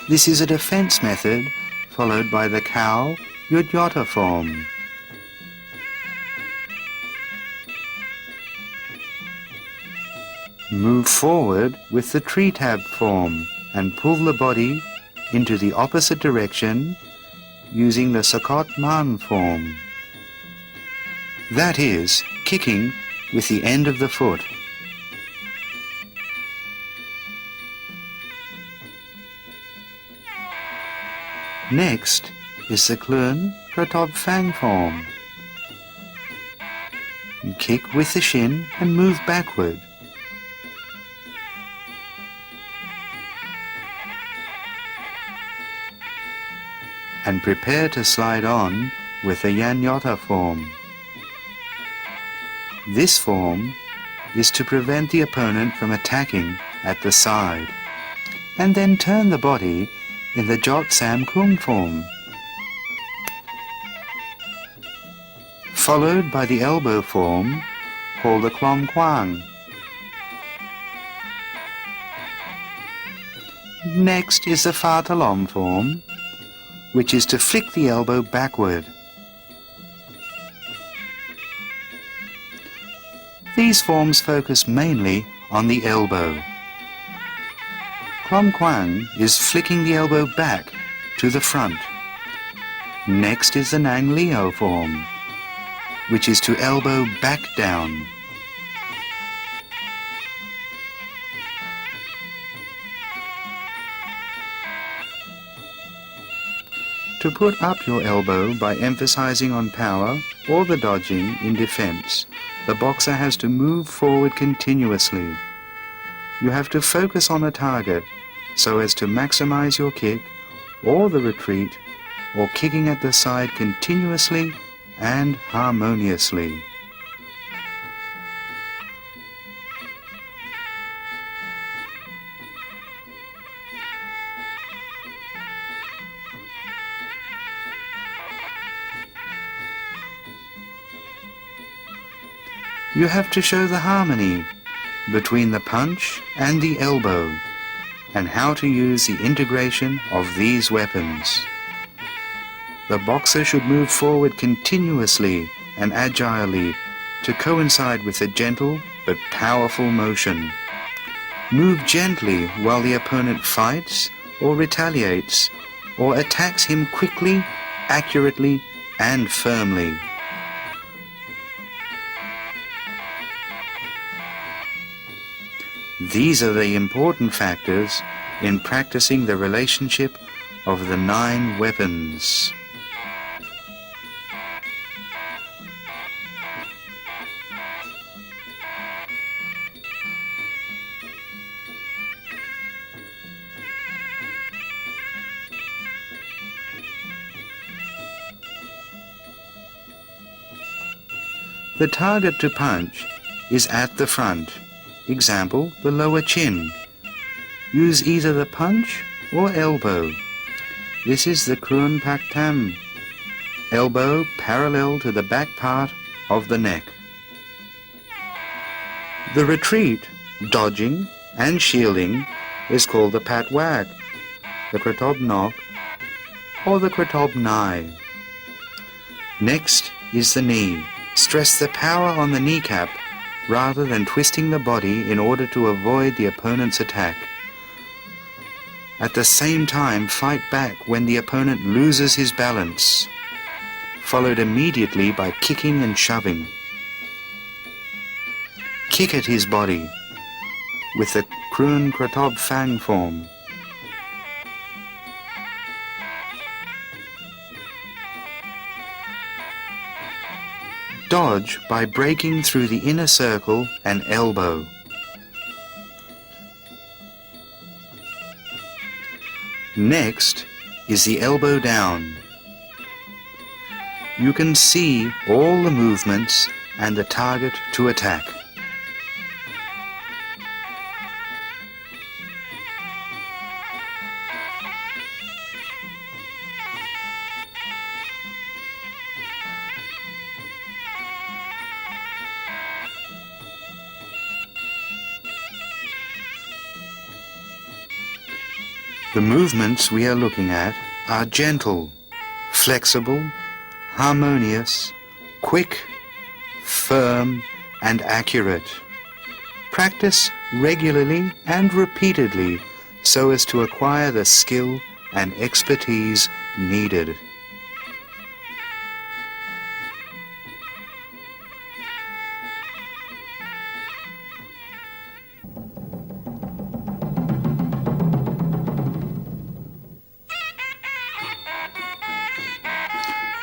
This is a defense method followed by the cow Yudyota form. Move forward with the tree tab form and pull the body into the opposite direction using the Sakot Man form. That is, kicking with the end of the foot. Next is the Klun Pratop Fang form. You kick with the shin and move backward. And prepare to slide on with the Yanyota form. This form is to prevent the opponent from attacking at the side, and then turn the body in the Jot Sam Kung form, followed by the elbow form called the Klom Kwang. Next is the Fa Talom form, which is to flick the elbow backward. These forms focus mainly on the elbow. Klom Kwang is flicking the elbow back to the front. Next is the Nang Leo form, which is to elbow back down. To put up your elbow by emphasizing on power or the dodging in defense, the boxer has to move forward continuously. You have to focus on a target so as to maximize your kick or the retreat or kicking at the side continuously and harmoniously. You have to show the harmony between the punch and the elbow and how to use the integration of these weapons. The boxer should move forward continuously and agilely to coincide with a gentle but powerful motion. Move gently while the opponent fights or retaliates or attacks him quickly, accurately, and firmly. These are the important factors in practicing the relationship of the 9 weapons. The target to punch is at the front. Example, the lower chin. Use either the punch or elbow. This is the Kruan Pak Tam. Elbow parallel to the back part of the neck. The retreat, dodging and shielding is called the Pat Wag, the Kratob Nok, or the Kratob Nai. Next is the knee. Stress the power on the kneecap rather than twisting the body in order to avoid the opponent's attack. At the same time, fight back when the opponent loses his balance, followed immediately by kicking and shoving. Kick at his body with the Kruan Kratob Fang form. Dodge by breaking through the inner circle and elbow. Next is the elbow down. You can see all the movements and the target to attack. The movements we are looking at are gentle, flexible, harmonious, quick, firm, and accurate. Practice regularly and repeatedly so as to acquire the skill and expertise needed.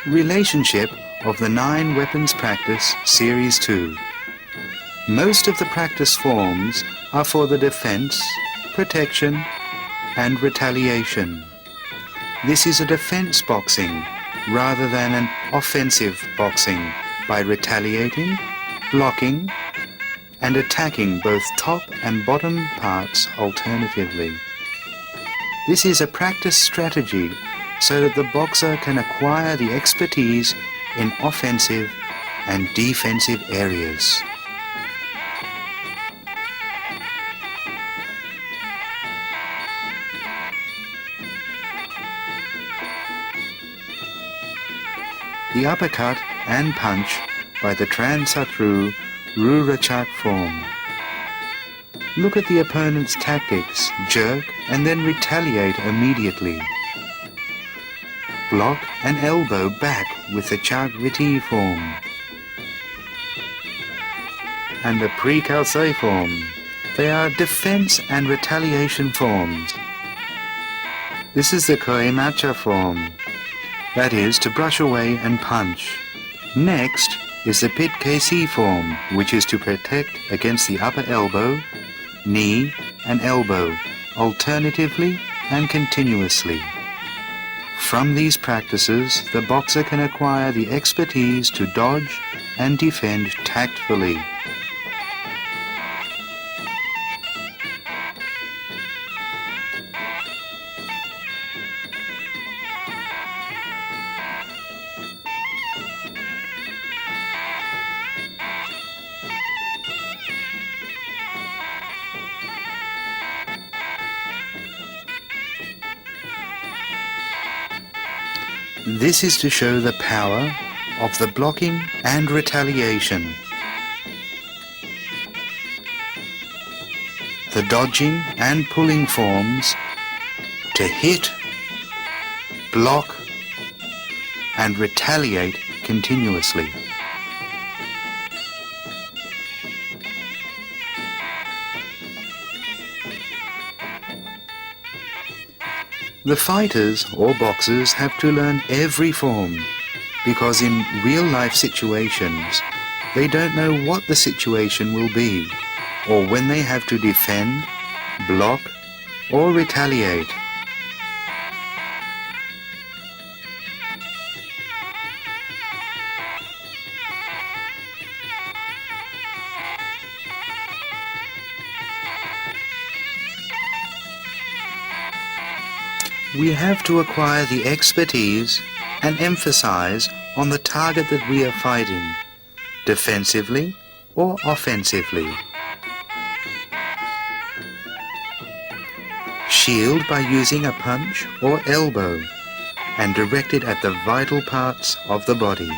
Relationship of the 9 Weapons Practice Series 2. Most of the practice forms are for the defense, protection, and retaliation. This is a defense boxing rather than an offensive boxing by retaliating, blocking, and attacking both top and bottom parts alternatively. This is a practice strategy so that the boxer can acquire the expertise in offensive and defensive areas. The uppercut and punch by the Transatru Rurachak form. Look at the opponent's tactics, jerk and then retaliate immediately. Block and elbow back with the Chagviti form and the Pre-Kalsai form. They are defense and retaliation forms. This is the Koemacha form, that is to brush away and punch. Next is the Pit KC form, which is to protect against the upper elbow, knee and elbow, alternatively and continuously. From these practices, the boxer can acquire the expertise to dodge and defend tactfully. This is to show the power of the blocking and retaliation. The dodging and pulling forms to hit, block, and retaliate continuously. The fighters or boxers have to learn every form because in real-life situations they don't know what the situation will be or when they have to defend, block or retaliate. We have to acquire the expertise and emphasize on the target that we are fighting, defensively or offensively. Shield by using a punch or elbow and direct it at the vital parts of the body.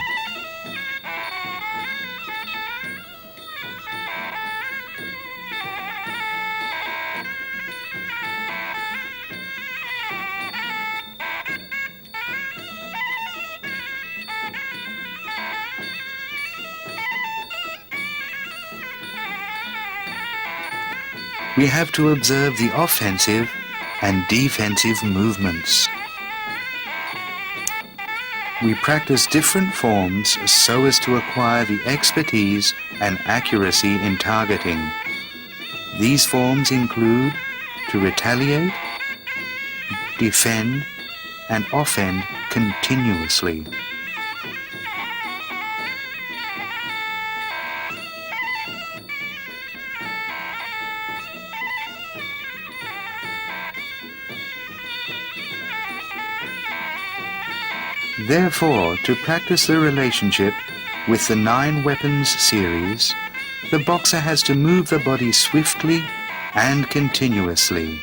We have to observe the offensive and defensive movements. We practice different forms so as to acquire the expertise and accuracy in targeting. These forms include to retaliate, defend, and offend continuously. Therefore, to practice the relationship with the 9 weapons series, the boxer has to move the body swiftly and continuously.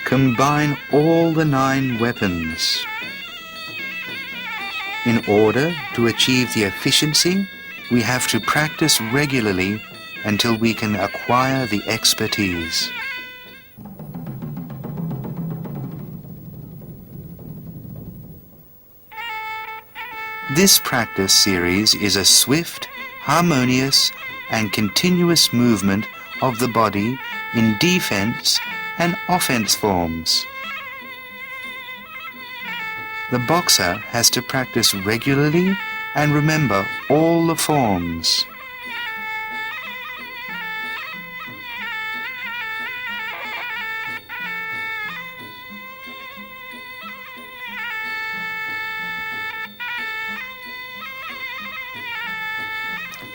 Combine all the 9 weapons. In order to achieve the efficiency, we have to practice regularly until we can acquire the expertise. This practice series is a swift, harmonious, and continuous movement of the body in defense and offense forms. The boxer has to practice regularly and remember all the forms.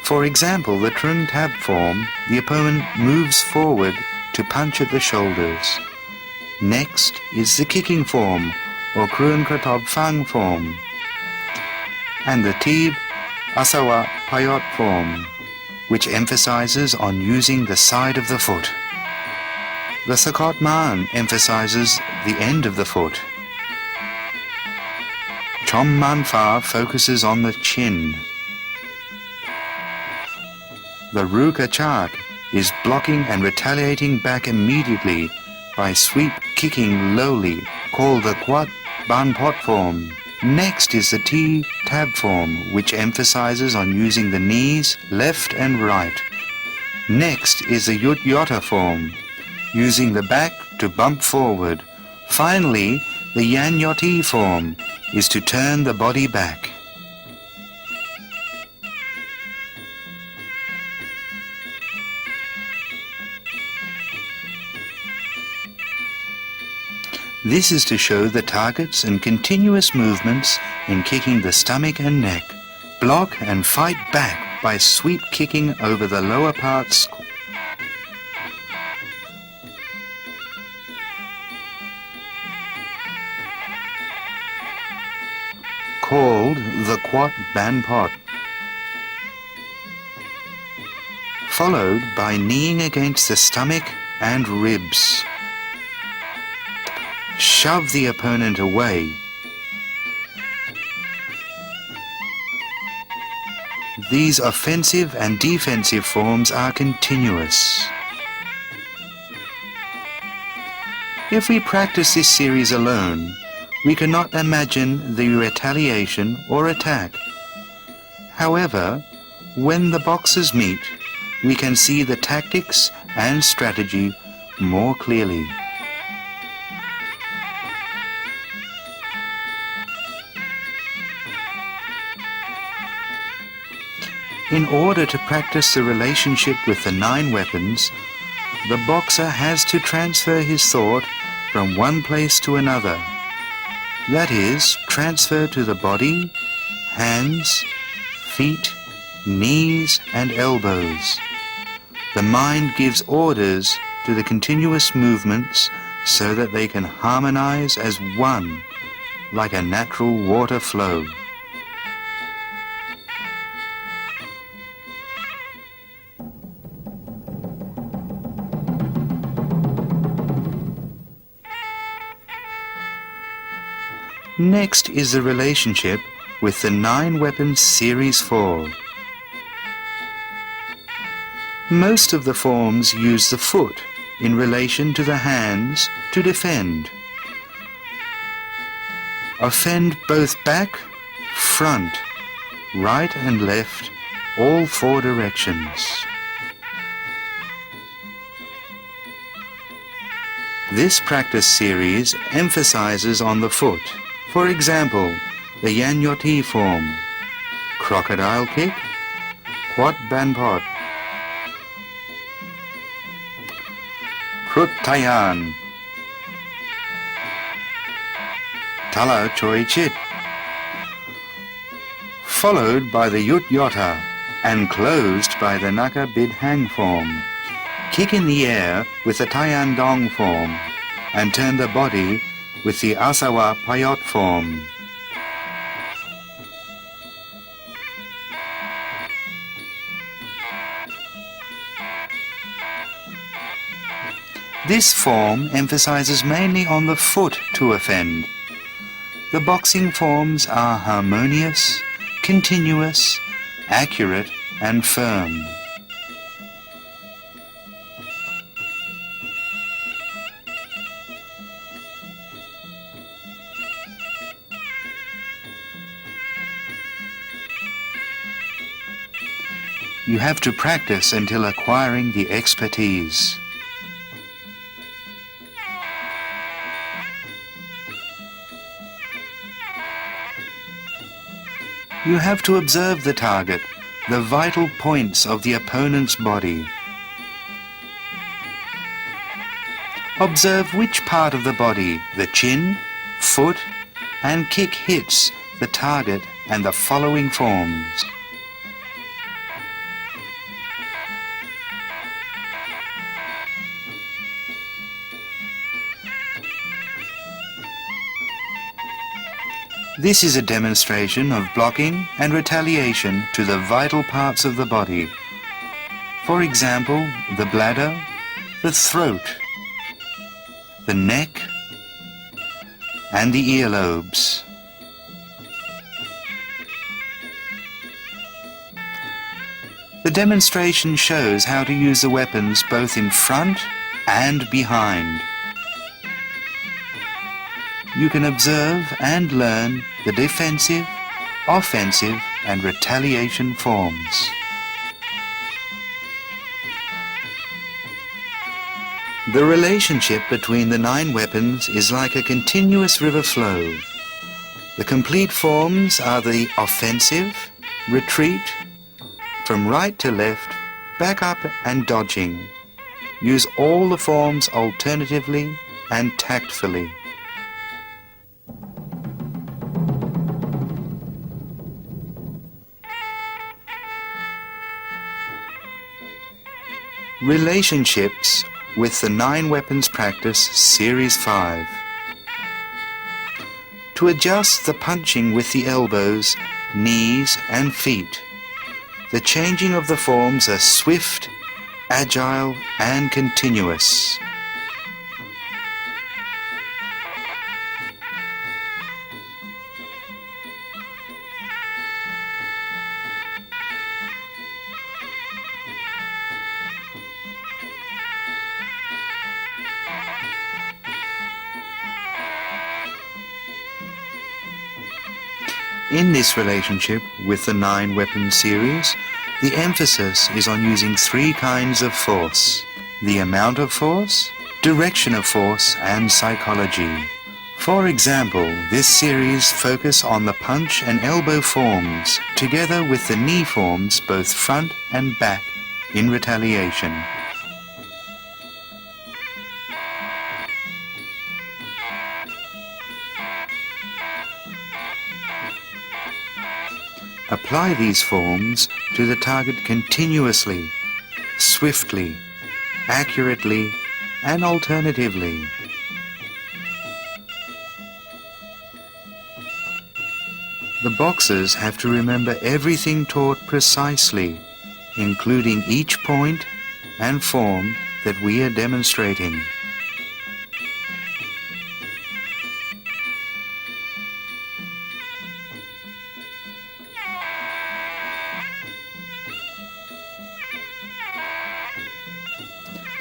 For example, the Trung Tab form, the opponent moves forward to punch at the shoulders. Next is the kicking form, or Kruan Kratob Fang form, and the Tib Asawa Payot form, which emphasizes on using the side of the foot. The Sakot Man emphasizes the end of the foot. Chom Man Fa focuses on the chin. The Ruka Chak is blocking and retaliating back immediately by sweep kicking lowly, called the Quat Ban Pot form. Next is the T Tab form, which emphasizes on using the knees left and right. Next is the Yut Yotta form, using the back to bump forward. Finally, the Yan Yoti form is to turn the body back. This is to show the targets and continuous movements in kicking the stomach and neck. Block and fight back by sweep kicking over the lower parts. Called the Quat Ban Pot. Followed by kneeing against the stomach and ribs. Shove the opponent away. These offensive and defensive forms are continuous. If we practice this series alone, we cannot imagine the retaliation or attack. However, when the boxers meet, we can see the tactics and strategy more clearly. In order to practice the relationship with the 9 weapons, the boxer has to transfer his thought from one place to another. That is, transfer to the body, hands, feet, knees and elbows. The mind gives orders to the continuous movements so that they can harmonize as one, like a natural water flow. Next is the relationship with the 9 weapons Series 4. Most of the forms use the foot in relation to the hands to defend. Offend both back, front, right and left, all 4 directions. This practice series emphasizes on the foot. For example, the Yanyoti form, crocodile kick, quat banpot, krut tayan, tala choi chit, followed by the yut yota and closed by the naka bid hang form. Kick in the air with the tayan dong form and turn the body with the asawa payot form. This form emphasizes mainly on the foot to offend. The boxing forms are harmonious, continuous, accurate and firm. You have to practice until acquiring the expertise. You have to observe the target, the vital points of the opponent's body. Observe which part of the body, the chin, foot, and kick hits the target and the following forms. This is a demonstration of blocking and retaliation to the vital parts of the body. For example, the bladder, the throat, the neck, and the earlobes. The demonstration shows how to use the weapons both in front and behind. You can observe and learn the defensive, offensive, and retaliation forms. The relationship between the 9 weapons is like a continuous river flow. The complete forms are the offensive, retreat, from right to left, back up and dodging. Use all the forms alternatively and tactfully. Relationships with the 9 weapons practice Series 5. To adjust the punching with the elbows, knees and feet. The changing of the forms are swift, agile and continuous. In this relationship with the 9 weapon series, the emphasis is on using 3 kinds of force: the amount of force, Direction of force and psychology. For example, this series focus on the punch and elbow forms, together with the knee forms both front and back, in retaliation. Apply these forms to the target continuously, swiftly, accurately, and alternatively. The boxers have to remember everything taught precisely, including each point and form that we are demonstrating.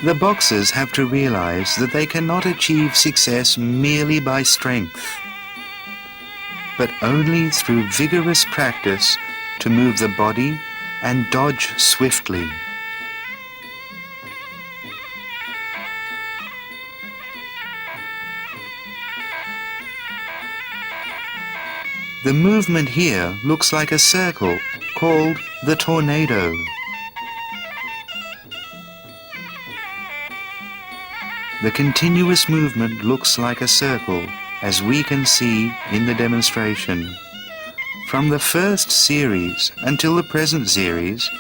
The boxers have to realize that they cannot achieve success merely by strength, but only through vigorous practice to move the body and dodge swiftly. The movement here looks like a circle called the tornado. The continuous movement looks like a circle, as we can see in the demonstration. From the first series until the present series,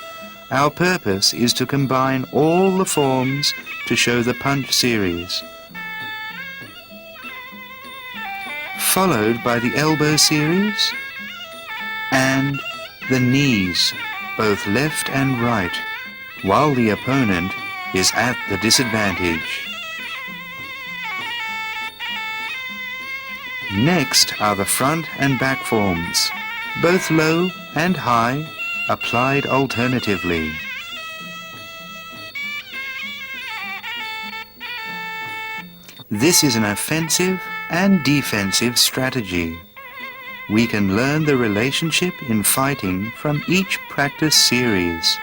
our purpose is to combine all the forms to show the punch series, followed by the elbow series and the knees, both left and right, while the opponent is at the disadvantage. Next are the front and back forms, both low and high, applied alternatively. This is an offensive and defensive strategy. We can learn the relationship in fighting from each practice series.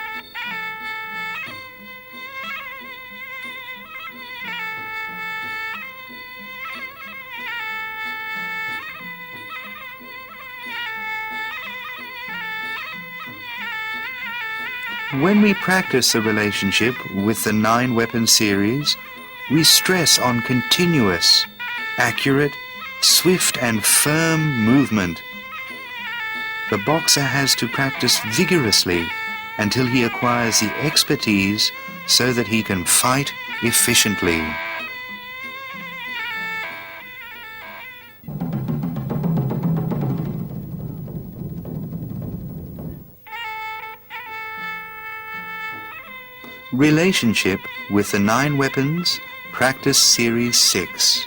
When we practice the relationship with the 9-weapon series, we stress on continuous, accurate, swift and firm movement. The boxer has to practice vigorously until he acquires the expertise so that he can fight efficiently. Relationship with the 9 weapons, Practice Series 6.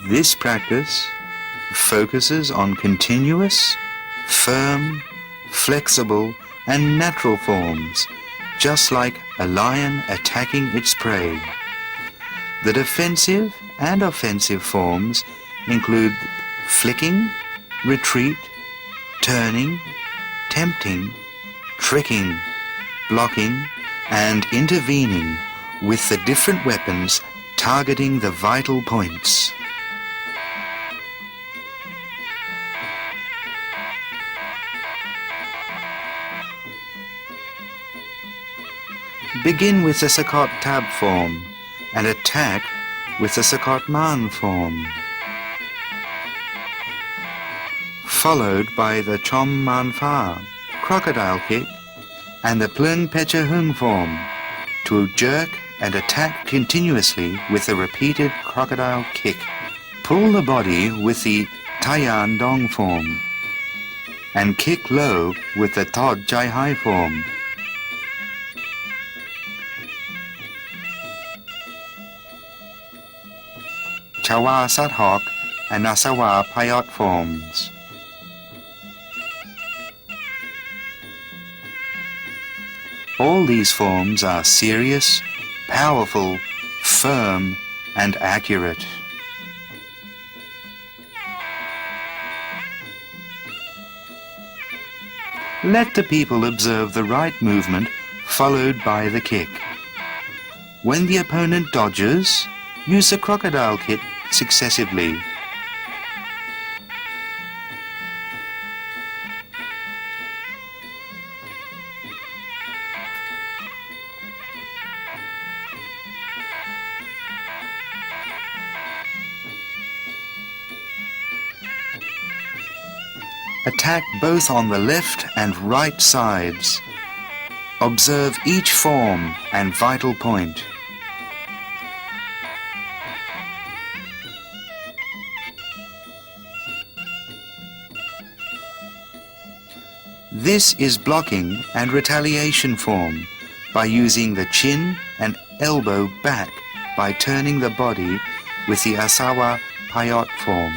This practice focuses on continuous, firm, flexible, and natural forms, just like a lion attacking its prey. The defensive and offensive forms include flicking, retreat, turning, tempting, tricking, blocking, and intervening with the different weapons targeting the vital points. Begin with the Sakot Tab form and attack with the Sakot Man form, followed by the Chom Man Fa, crocodile kick, and the Plung Pecha Hung form, to jerk and attack continuously with the repeated crocodile kick. Pull the body with the Taiyan Dong form, and kick low with the Tod Jai Hai form. Chawa Sat Hok and Nasawa Payot forms. All these forms are serious, powerful, firm, and accurate. Let the people observe the right movement followed by the kick. When the opponent dodges, use the crocodile kick successively. Attack both on the left and right sides. Observe each form and vital point. This is blocking and retaliation form by using the chin and elbow back by turning the body with the Asawa Payot form.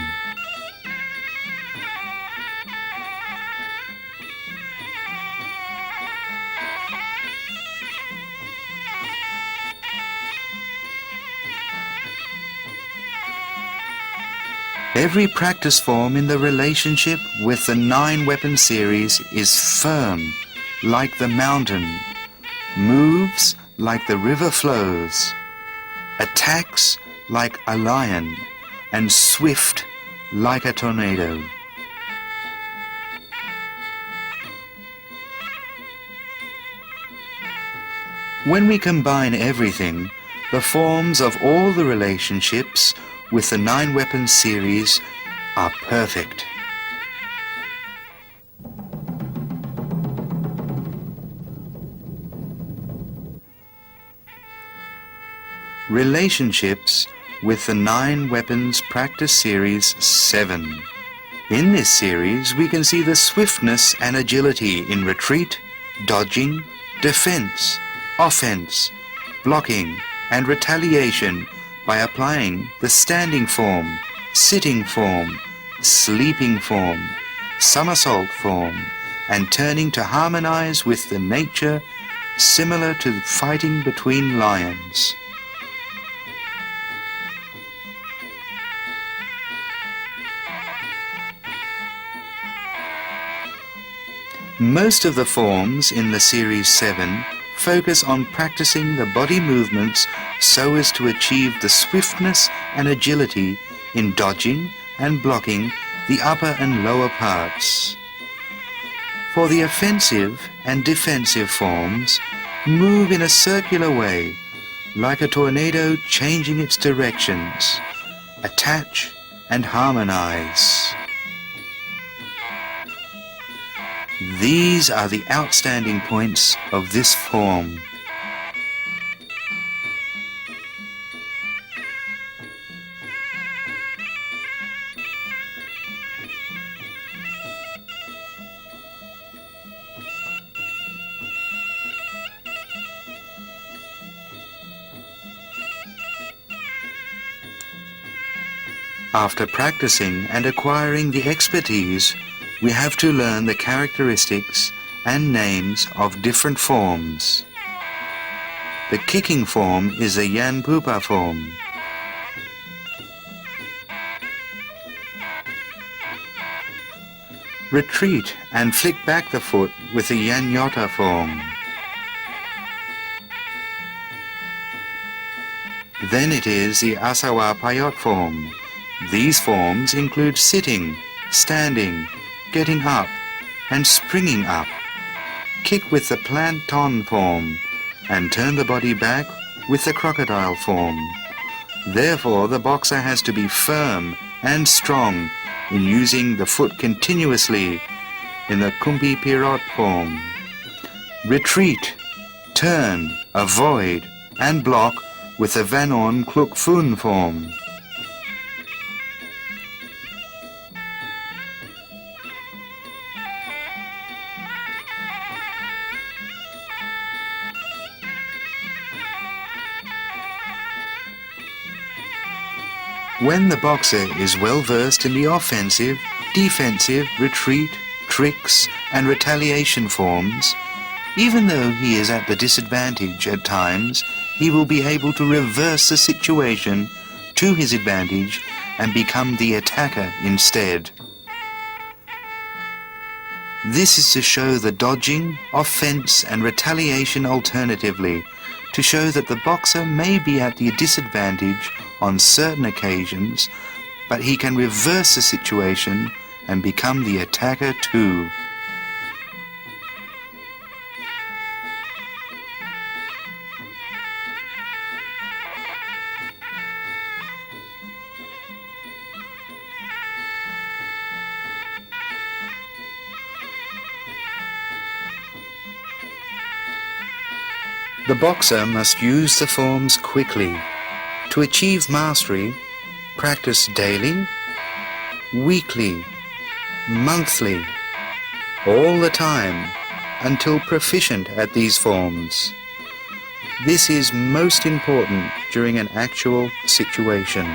Every practice form in the relationship with the 9-weapon series is firm, like the mountain, moves like the river flows, attacks like a lion, and swift like a tornado. When we combine everything, the forms of all the relationships with the 9-weapon series are perfect. Relationships with the 9 weapons practice series 7. In this series we can see the swiftness and agility in retreat, dodging, defense, offense, blocking and retaliation by applying the standing form, sitting form, sleeping form, somersault form, and turning to harmonize with the nature similar to fighting between lions. Most of the forms in the Series 7 focus on practicing the body movements so as to achieve the swiftness and agility in dodging and blocking the upper and lower parts. For the offensive and defensive forms, move in a circular way, like a tornado changing its directions, attach and harmonize. These are the outstanding points of this form. After practicing and acquiring the expertise, we have to learn the characteristics and names of different forms. The kicking form is a Yan Pupa form. Retreat and flick back the foot with the Yan Yota form. Then it is the Asawa Payot form. These forms include sitting, standing, getting up and springing up. Kick with the planton form and turn the body back with the crocodile form. Therefore, the boxer has to be firm and strong in using the foot continuously in the Kumpi Pirot form. Retreat, turn, avoid and block with the Vanon Kluk Fun form. When the boxer is well versed in the offensive, defensive, retreat, tricks and retaliation forms, even though he is at the disadvantage at times, he will be able to reverse the situation to his advantage and become the attacker instead. This is to show the dodging, offence and retaliation alternatively, to show that the boxer may be at the disadvantage on certain occasions, but he can reverse the situation and become the attacker too. The boxer must use the forms quickly. To achieve mastery, practice daily, weekly, monthly, all the time, until proficient at these forms. This is most important during an actual situation.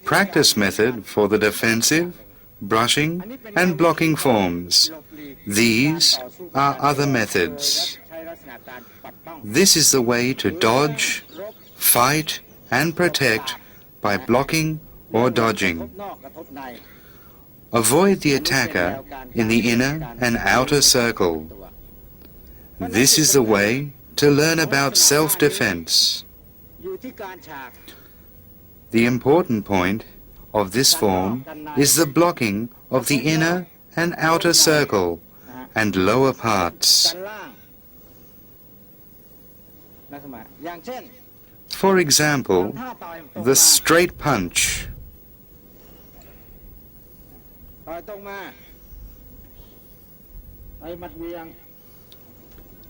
Practice method for the defensive, brushing and blocking forms. These are other methods. This is the way to dodge, fight and protect by blocking or dodging. Avoid the attacker in the inner and outer circle. This is the way to learn about self-defense. The important point of this form is the blocking of the inner and outer circle and lower parts. For example, the straight punch,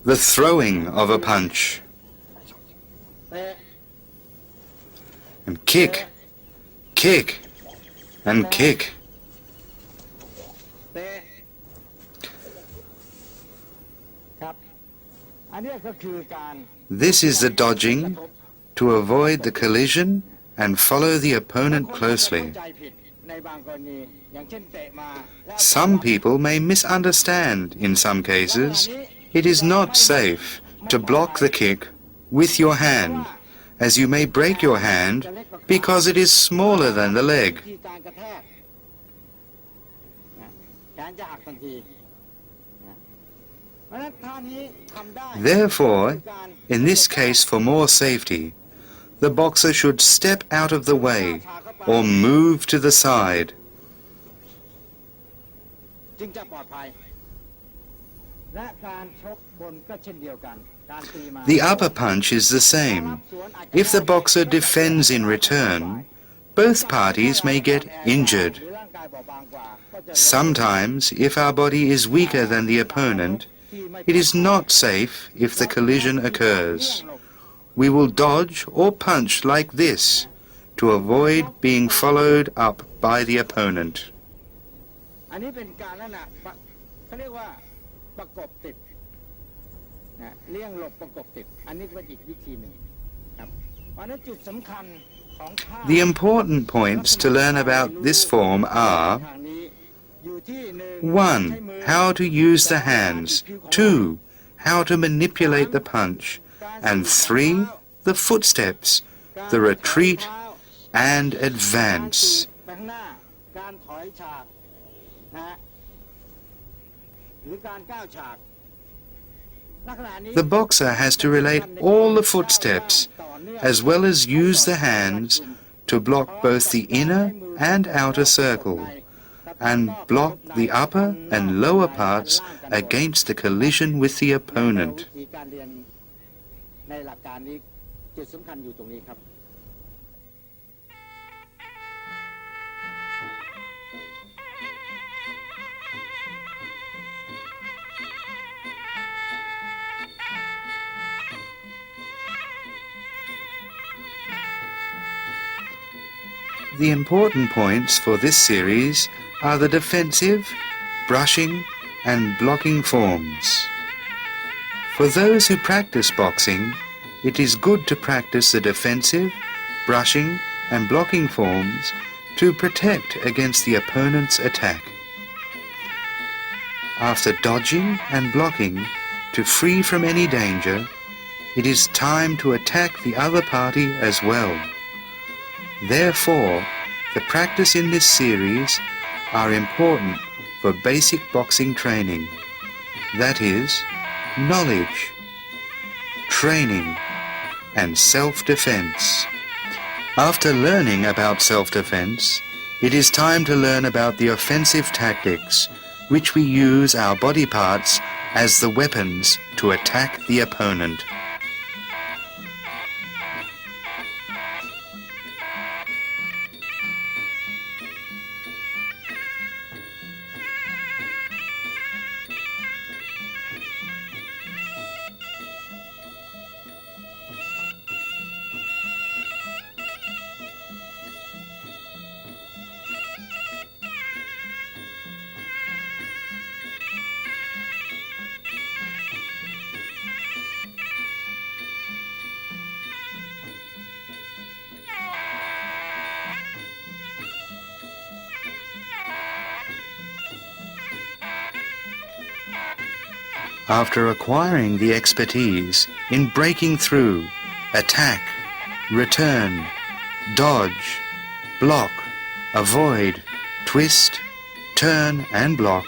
the throwing of a punch, and kick, kick, and kick. This is the dodging to avoid the collision and follow the opponent closely. Some people may misunderstand in some cases. It is not safe to block the kick with your hand, as you may break your hand because it is smaller than the leg. Therefore, in this case for more safety, the boxer should step out of the way or move to the side. The upper punch is the same. If the boxer defends in return, both parties may get injured. Sometimes, if our body is weaker than the opponent, it is not safe if the collision occurs. We will dodge or punch like this to avoid being followed up by the opponent. The important points to learn about this form are: 1. How to use the hands. 2. How to manipulate the punch. And 3. The footsteps, the retreat and advance. The boxer has to relate all the footsteps as well as use the hands to block both the inner and outer circle and block the upper and lower parts against the collision with the opponent. The important points for this series are the defensive, brushing and blocking forms. For those who practice boxing, it is good to practice the defensive, brushing and blocking forms to protect against the opponent's attack. After dodging and blocking to free from any danger, it is time to attack the other party as well. Therefore, the practice in this series are important for basic boxing training. That is, knowledge, training, and self-defense. After learning about self-defense, it is time to learn about the offensive tactics, which we use our body parts as the weapons to attack the opponent. After acquiring the expertise in breaking through, attack, return, dodge, block, avoid, twist, turn and block,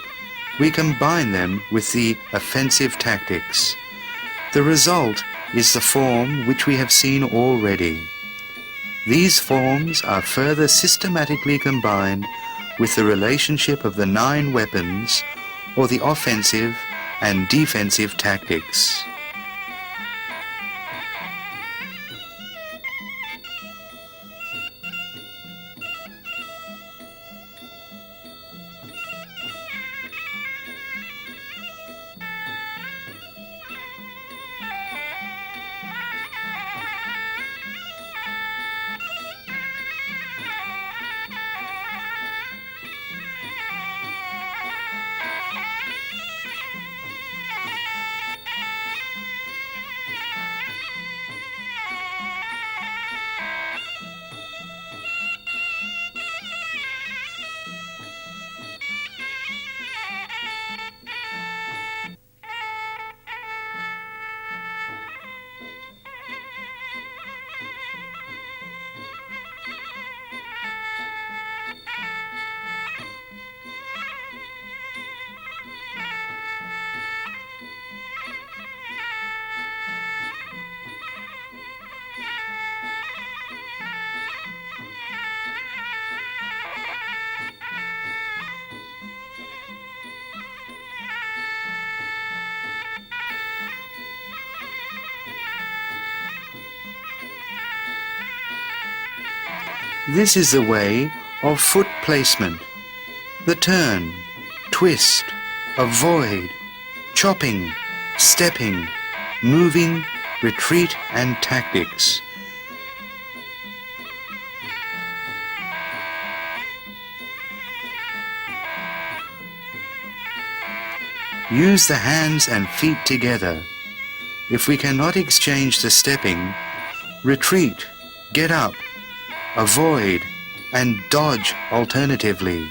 we combine them with the offensive tactics. The result is the form which we have seen already. These forms are further systematically combined with the relationship of the 9 weapons or the offensive and defensive tactics. This is the way of foot placement, the turn, twist, avoid, chopping, stepping, moving, retreat and tactics. Use the hands and feet together. If we cannot exchange the stepping, retreat, get up, avoid and dodge alternatively.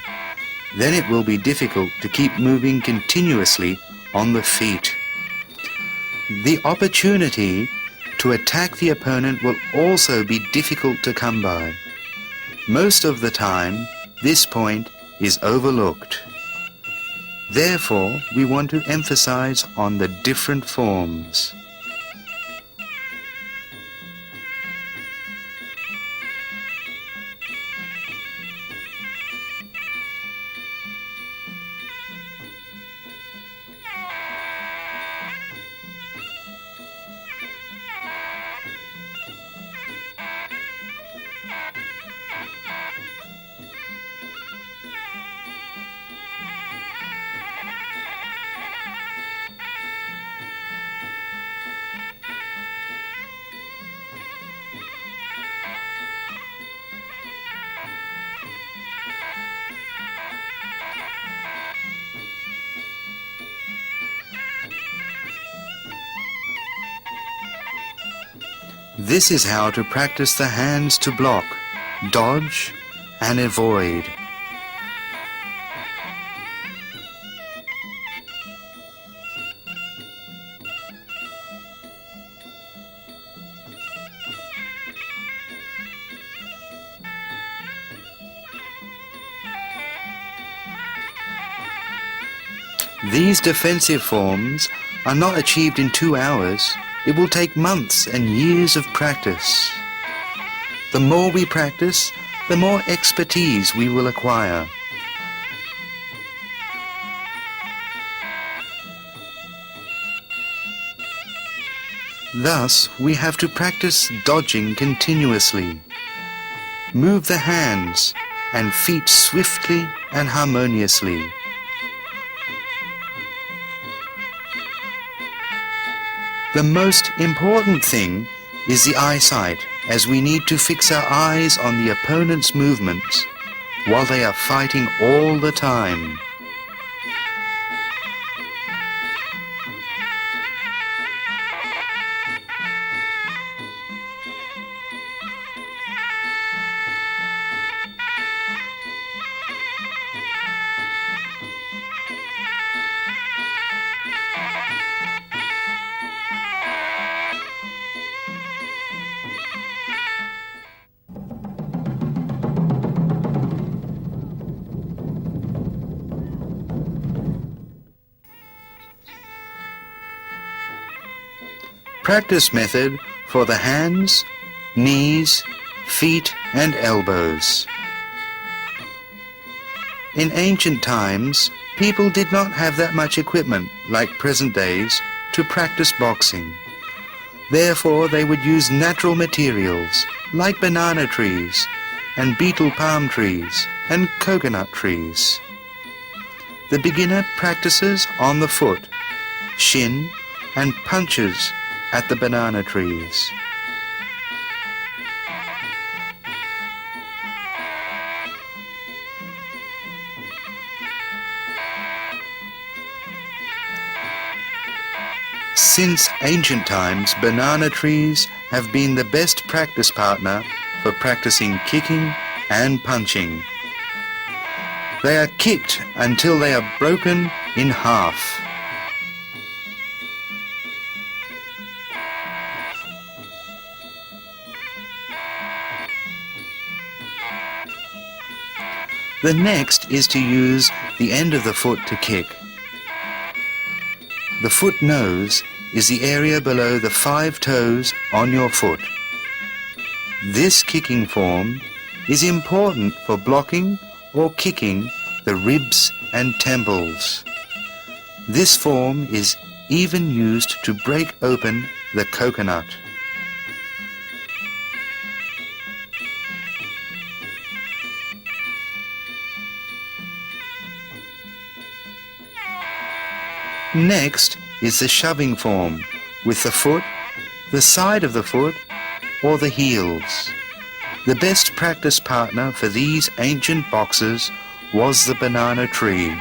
Then it will be difficult to keep moving continuously on the feet. The opportunity to attack the opponent will also be difficult to come by. Most of the time, this point is overlooked. Therefore, we want to emphasize on the different forms. This is how to practice the hands to block, dodge, and avoid. These defensive forms are not achieved in 2 hours. It will take months and years of practice. The more we practice, the more expertise we will acquire. Thus, we have to practice dodging continuously. Move the hands and feet swiftly and harmoniously. The most important thing is the eyesight, as we need to fix our eyes on the opponent's movements while they are fighting all the time. Practice method for the hands, knees, feet and elbows. In ancient times, people did not have that much equipment like present days to practice boxing. Therefore, they would use natural materials like banana trees and beetle palm trees and coconut trees. The beginner practices on the foot, shin and punches at the banana trees. Since ancient times, banana trees have been the best practice partner for practicing kicking and punching. They are kicked until they are broken in half. The next is to use the end of the foot to kick. The foot nose is the area below the 5 toes on your foot. This kicking form is important for blocking or kicking the ribs and temples. This form is even used to break open the coconut. Next is the shoving form with the foot, the side of the foot, or the heels. The best practice partner for these ancient boxers was the banana tree.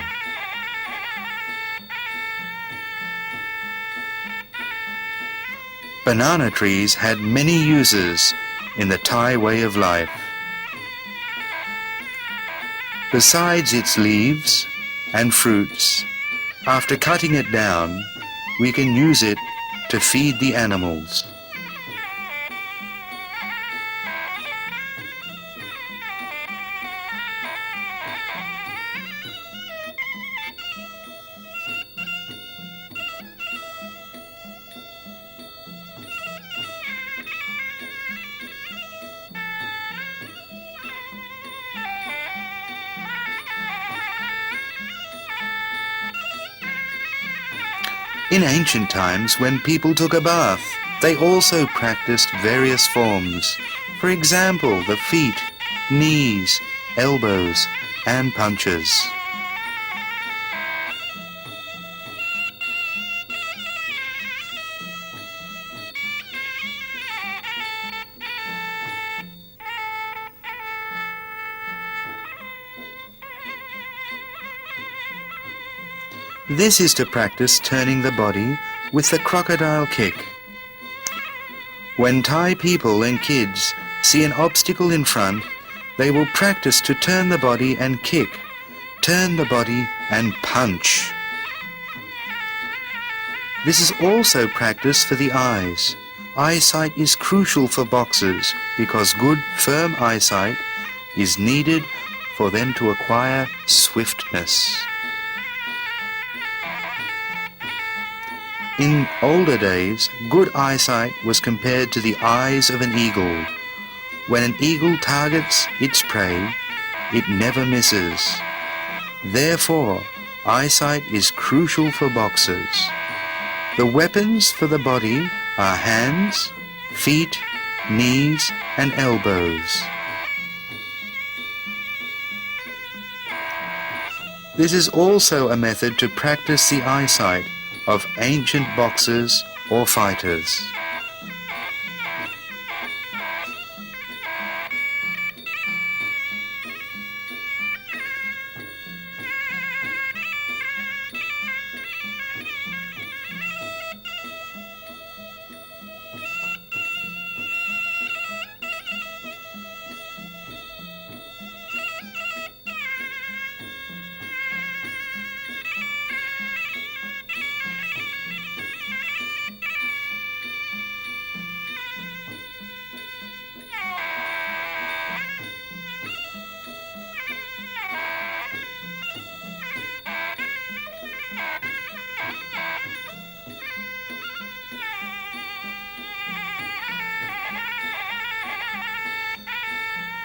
Banana trees had many uses in the Thai way of life. Besides its leaves and fruits, after cutting it down, we can use it to feed the animals. In ancient times, when people took a bath, they also practiced various forms. For example, the feet, knees, elbows, and punches. This is to practice turning the body with the crocodile kick. When Thai people and kids see an obstacle in front, they will practice to turn the body and kick, turn the body and punch. This is also practice for the eyes. Eyesight is crucial for boxers because good, firm eyesight is needed for them to acquire swiftness. In older days, good eyesight was compared to the eyes of an eagle. When an eagle targets its prey, it never misses. Therefore, eyesight is crucial for boxers. The weapons for the body are hands, feet, knees, and elbows. This is also a method to practice the eyesight of ancient boxers or fighters.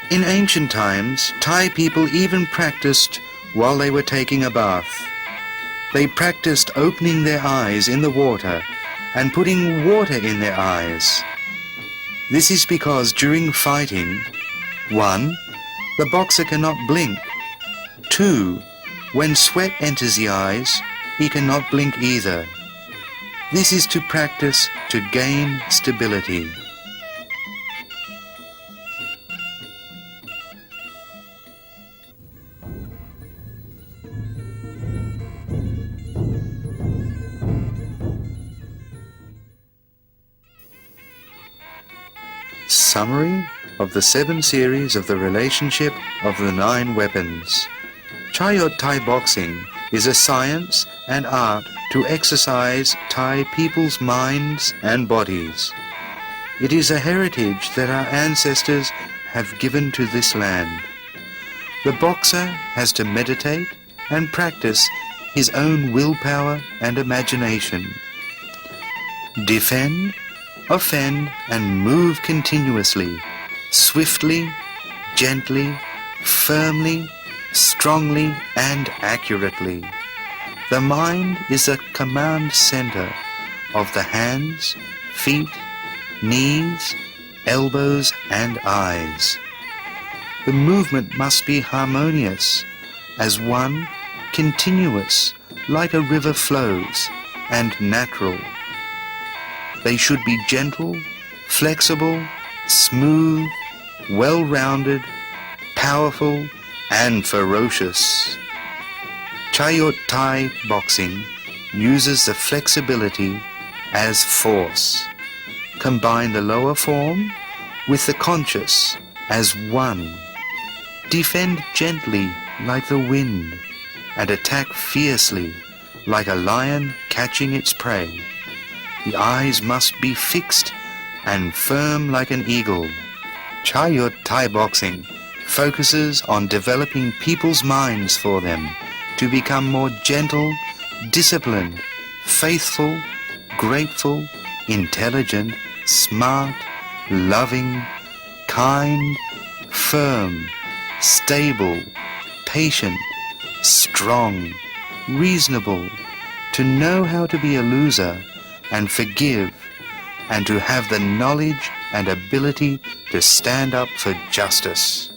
In ancient times, Thai people even practiced while they were taking a bath. They practiced opening their eyes in the water and putting water in their eyes. This is because during fighting, 1. The boxer cannot blink. 2. When sweat enters the eyes, he cannot blink either. This is to practice to gain stability. Summary of the 7 series of the relationship of the 9 weapons. ChaiYuth Thai boxing is a science and art to exercise Thai people's minds and bodies. It is a heritage that our ancestors have given to this land. The boxer has to meditate and practice his own willpower and imagination. Defend, offend, and move continuously, swiftly, gently, firmly, strongly, and accurately. The mind is a command center of the hands, feet, knees, elbows, and eyes. The movement must be harmonious, as one, continuous, like a river flows, and natural. They should be gentle, flexible, smooth, well-rounded, powerful, and ferocious. ChaiYuth Thai boxing uses the flexibility as force. Combine the lower form with the conscious as one. Defend gently like the wind and attack fiercely like a lion catching its prey. The eyes must be fixed and firm like an eagle. ChaiYuth Thai boxing focuses on developing people's minds for them to become more gentle, disciplined, faithful, grateful, intelligent, smart, loving, kind, firm, stable, patient, strong, reasonable, to know how to be a loser and forgive, and to have the knowledge and ability to stand up for justice.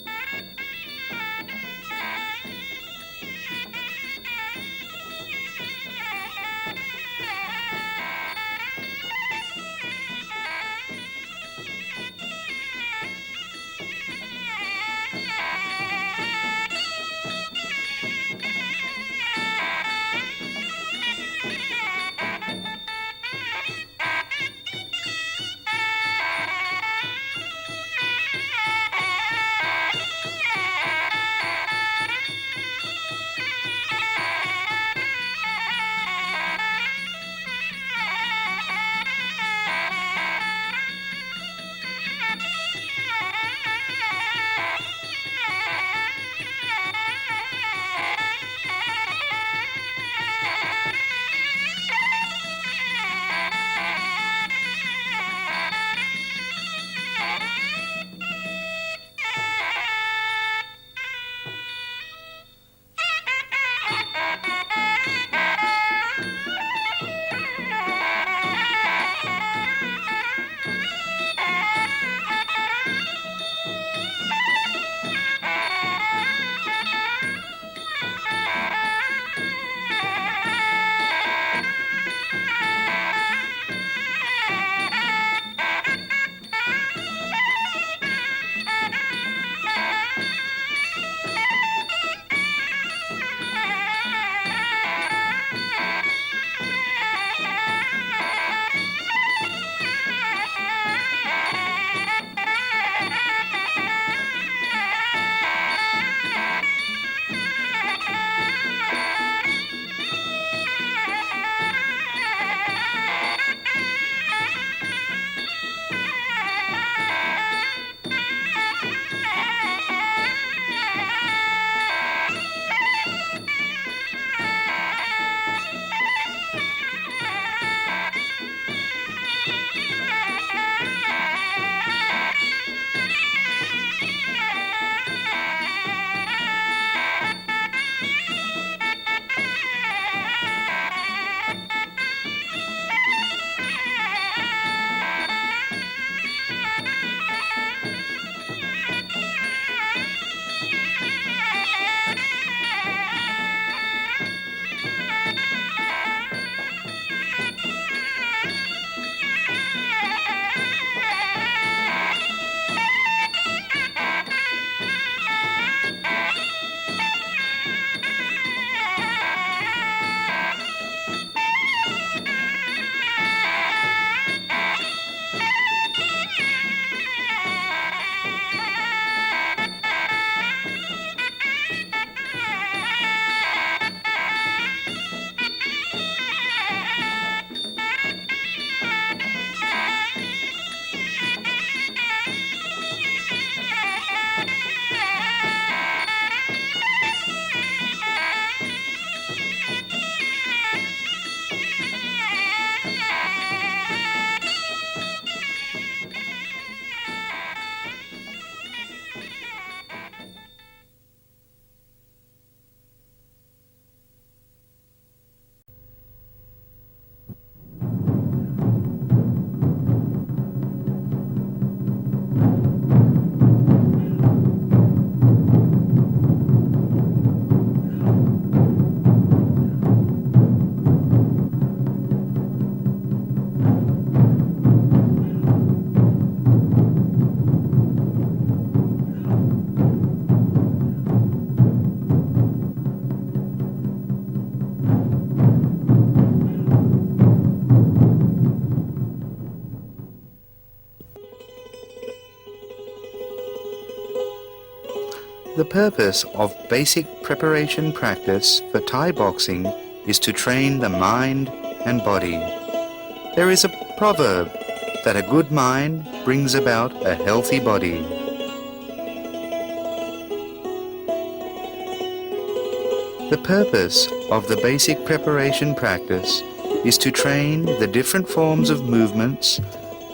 purpose of basic preparation practice for Thai boxing is to train the mind and body. There is a proverb that a good mind brings about a healthy body. The purpose of the basic preparation practice is to train the different forms of movements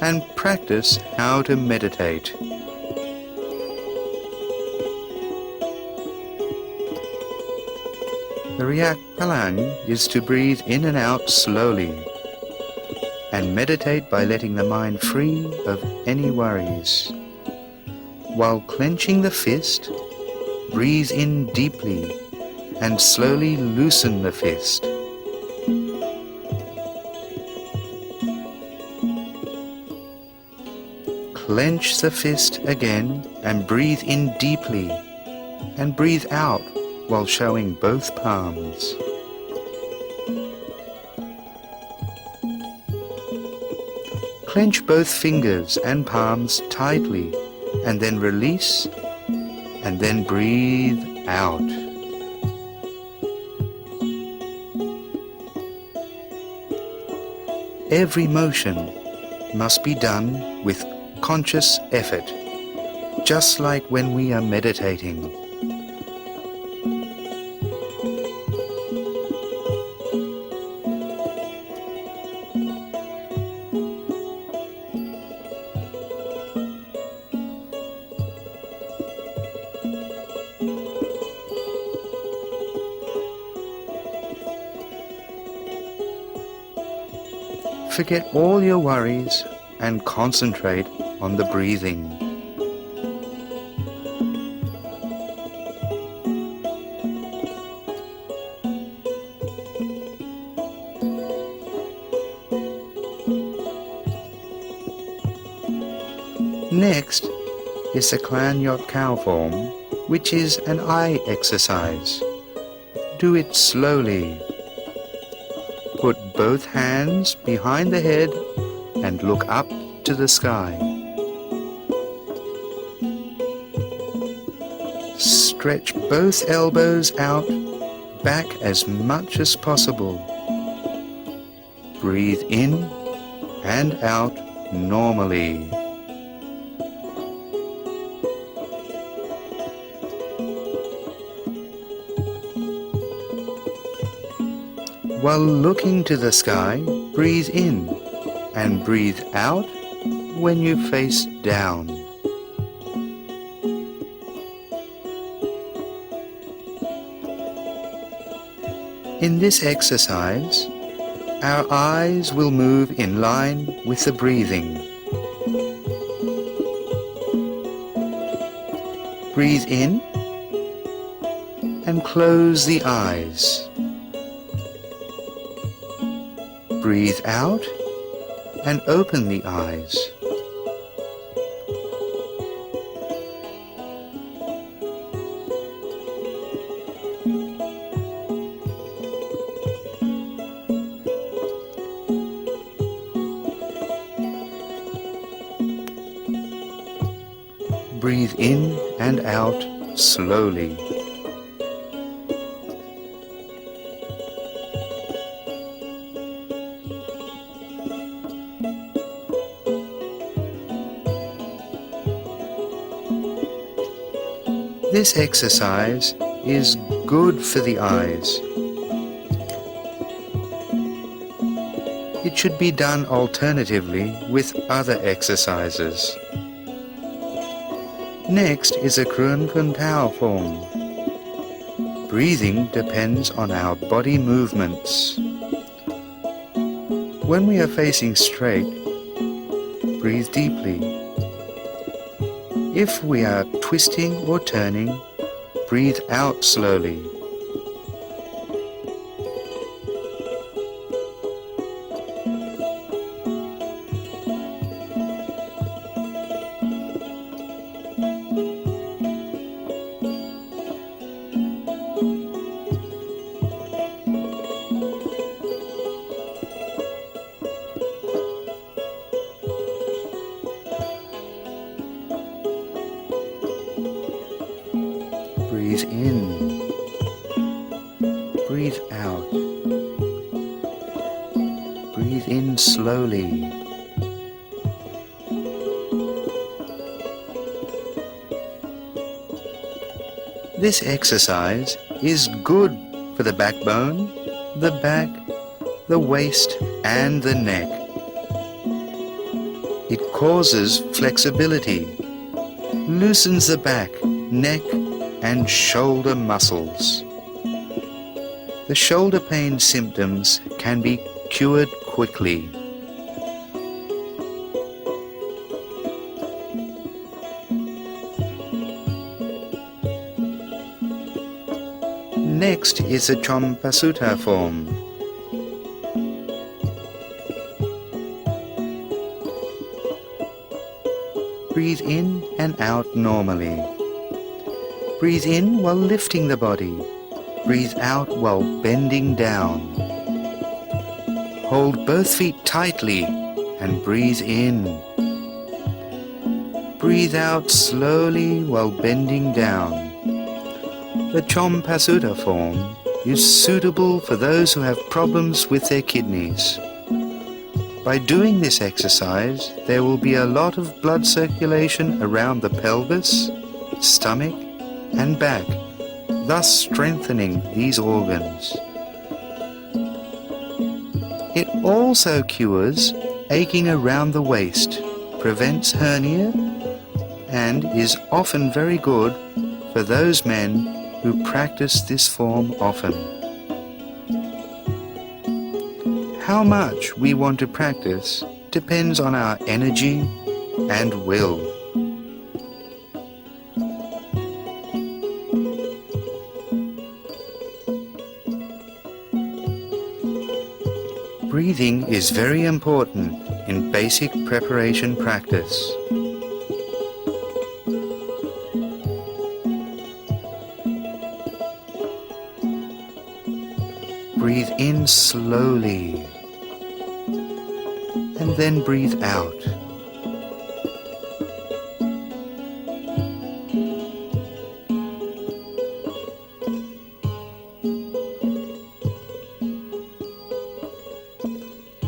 and practice how to meditate. The Riak Palang is to breathe in and out slowly and meditate by letting the mind free of any worries. While clenching the fist, breathe in deeply and slowly loosen the fist. Clench the fist again and breathe in deeply and breathe out while showing both palms. Clench both fingers and palms tightly and then release and then breathe out. Every motion must be done with conscious effort, just like when we are meditating. Forget all your worries and concentrate on the breathing. Next is the ChaiYuth cow form, which is an eye exercise. Do it slowly. Put both hands behind the head and look up to the sky. Stretch both elbows out back as much as possible. Breathe in and out normally. While looking to the sky, breathe in and breathe out when you face down. In this exercise, our eyes will move in line with the breathing. Breathe in and close the eyes. Breathe out and open the eyes. Breathe in and out slowly. This exercise is good for the eyes. It should be done alternatively with other exercises. Next is a Krun Kun Tao form. Breathing depends on our body movements. When we are facing straight, breathe deeply. If we are twisting or turning, breathe out slowly. Breathe in slowly. This exercise is good for the backbone, the back, the waist and the neck. It causes flexibility, loosens the back, neck and shoulder muscles. The shoulder pain symptoms can be cured quickly. Next is the Champasutta form. Breathe in and out normally. Breathe in while lifting the body. Breathe out while bending down. Hold both feet tightly and breathe in. Breathe out slowly while bending down. The Champasutta form is suitable for those who have problems with their kidneys. By doing this exercise, there will be a lot of blood circulation around the pelvis, stomach and back, thus strengthening these organs. It also cures aching around the waist, prevents hernia, and is often very good for those men who practice this form often. How much we want to practice depends on our energy and will. Breathing is very important in basic preparation practice. Breathe in slowly and then breathe out.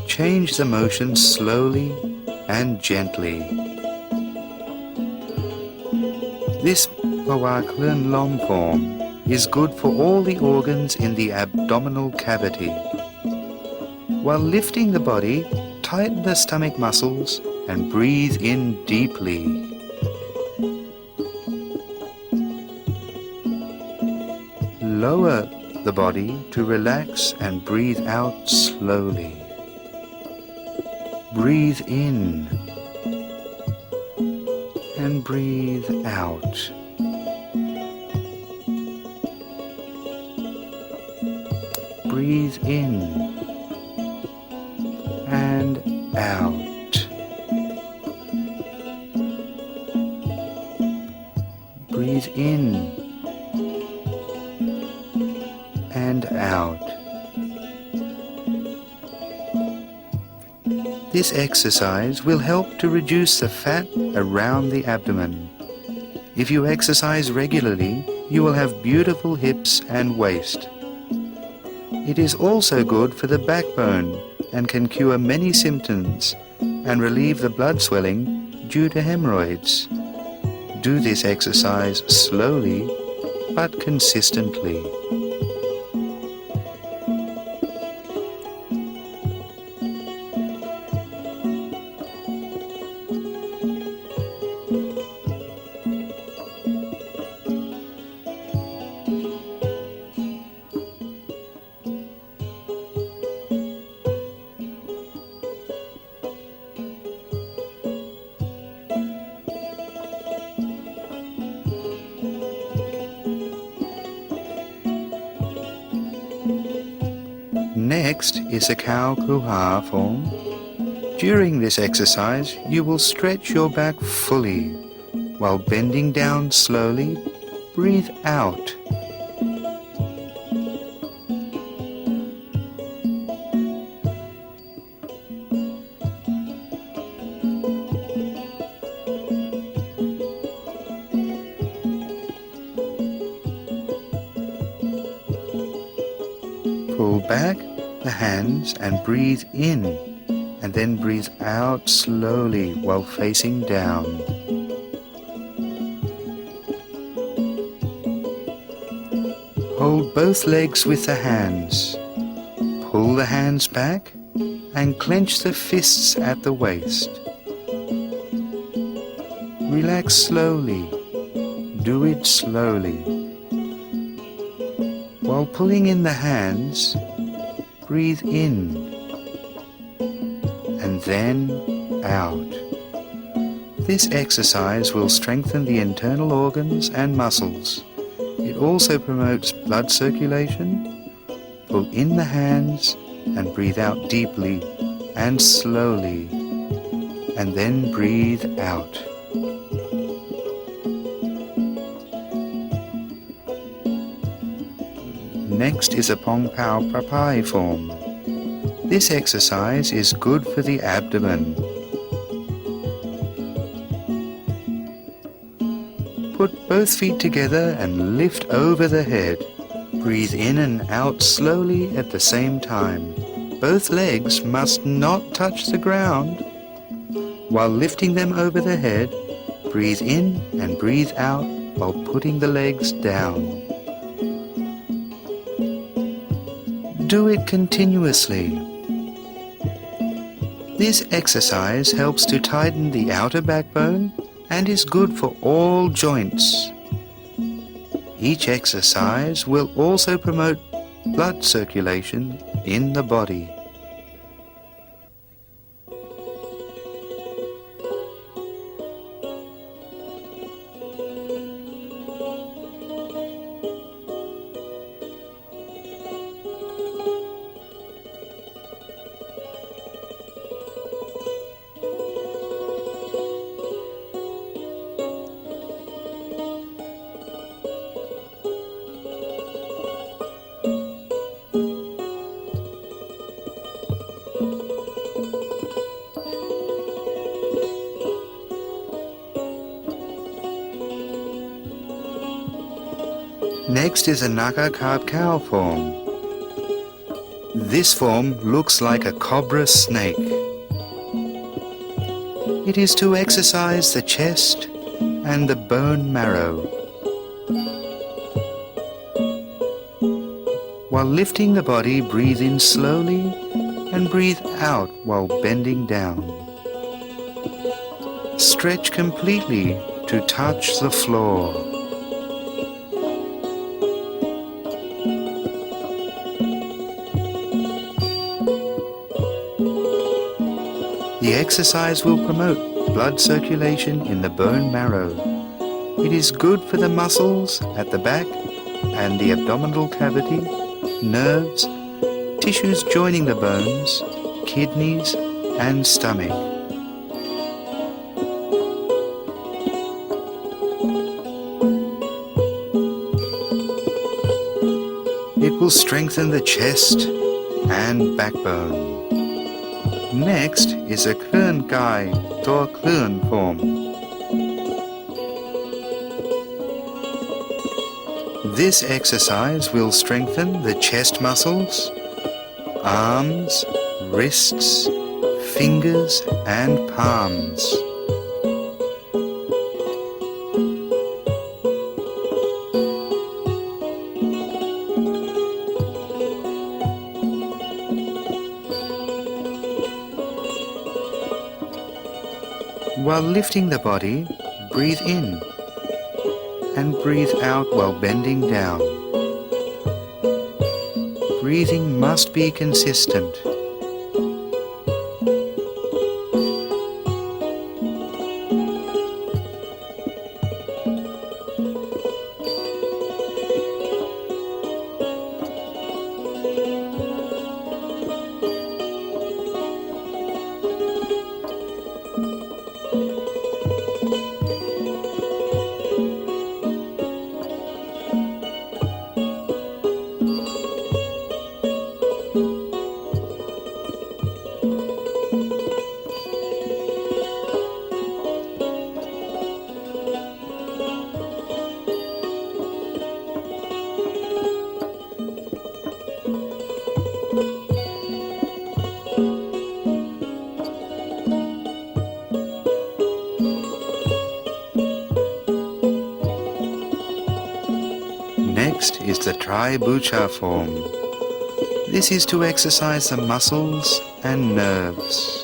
Change the motion slowly and gently. This Pawaklen Lom form is good for all the organs in the abdominal cavity. While lifting the body, tighten the stomach muscles and breathe in deeply. Lower the body to relax and breathe out slowly. Breathe in and breathe out. Breathe in and out. Breathe in and out. This exercise will help to reduce the fat around the abdomen. If you exercise regularly, you will have beautiful hips and waist. It is also good for the backbone and can cure many symptoms and relieve the blood swelling due to hemorrhoids. Do this exercise slowly but consistently. Next is a cow kuha form. During this exercise, you will stretch your back fully. While bending down slowly, breathe out. Pull back the hands and breathe in and then breathe out slowly while facing down. Hold both legs with the hands. Pull the hands back and clench the fists at the waist. Relax slowly. Do it slowly. While pulling in the hands, breathe in and then out. This exercise will strengthen the internal organs and muscles. It also promotes blood circulation. Pull in the hands and breathe out deeply and slowly, and then breathe out. Next is a Pong Pao Prapai form. This exercise is good for the abdomen. Put both feet together and lift over the head. Breathe in and out slowly at the same time. Both legs must not touch the ground. While lifting them over the head, breathe in and breathe out while putting the legs down. Do it continuously. This exercise helps to tighten the outer backbone and is good for all joints. Each exercise will also promote blood circulation in the body. Next is a Naga Carb Cow form. This form looks like a cobra snake. It is to exercise the chest and the bone marrow. While lifting the body, breathe in slowly and breathe out while bending down. Stretch completely to touch the floor. The exercise will promote blood circulation in the bone marrow. It is good for the muscles at the back and the abdominal cavity, nerves, tissues joining the bones, kidneys, and stomach. It will strengthen the chest and backbone. Next is a Klön Kai Tor Klön form. This exercise will strengthen the chest muscles, arms, wrists, fingers and palms. While lifting the body, breathe in and breathe out while bending down. Breathing must be consistent. Next is the Tribucha form. This is to exercise the muscles and nerves.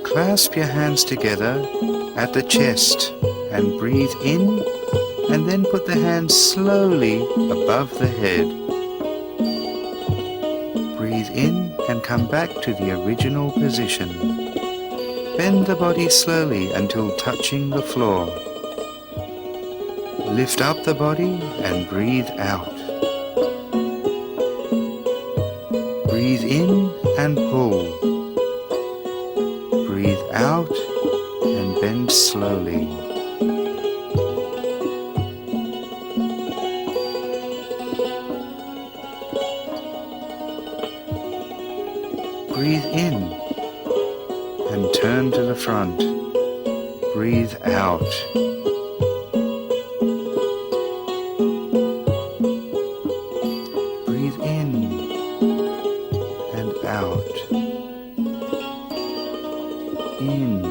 Clasp your hands together at the chest and breathe in, and then put the hands slowly above the head. Breathe in and come back to the original position. Bend the body slowly until touching the floor. Lift up the body and breathe out. Breathe in and pull. Breathe out and bend slowly. Breathe in and turn to the front. Breathe out. Breathe in and out. In.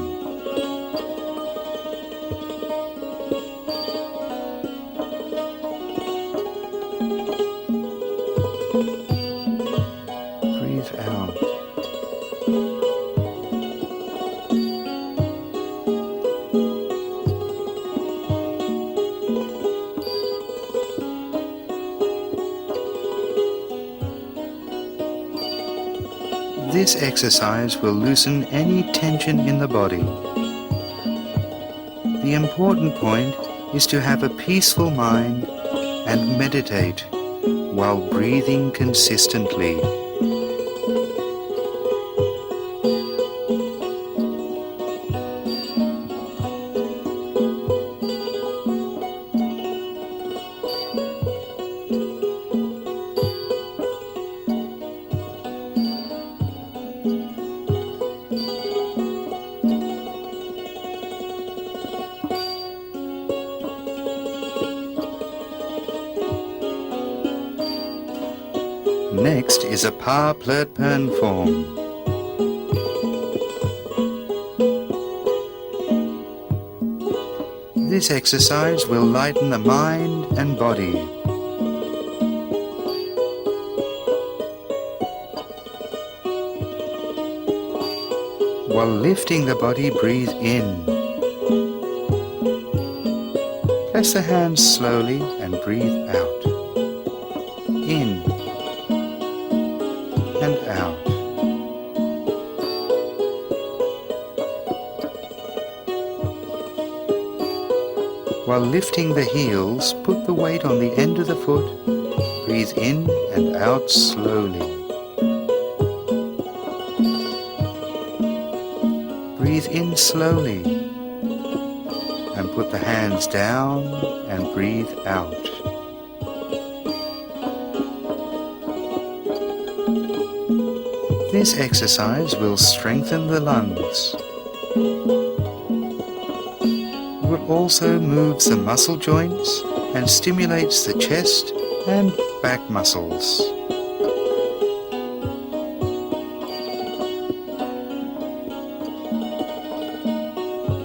Breathe out. This exercise will loosen any tension in the body. The important point is to have a peaceful mind and meditate while breathing consistently. Next is a Pa Plert Pern form. This exercise will lighten the mind and body. While lifting the body, breathe in. Press the hands slowly and breathe out. In and out. While lifting the heels, put the weight on the end of the foot. Breathe in and out slowly. Breathe in slowly and put the hands down and breathe out. This exercise will strengthen the lungs. It will also moves the muscle joints and stimulates the chest and back muscles.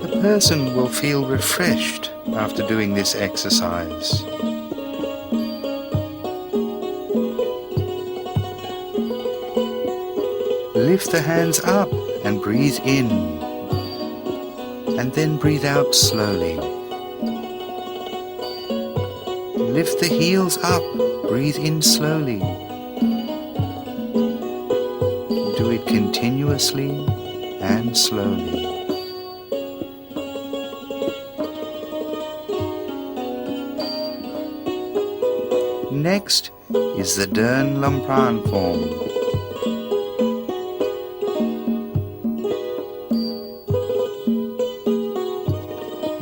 The person will feel refreshed after doing this exercise. Lift the hands up and breathe in, and then breathe out slowly. Lift the heels up, breathe in slowly. Do it continuously and slowly. Next is the Dern Lompran form.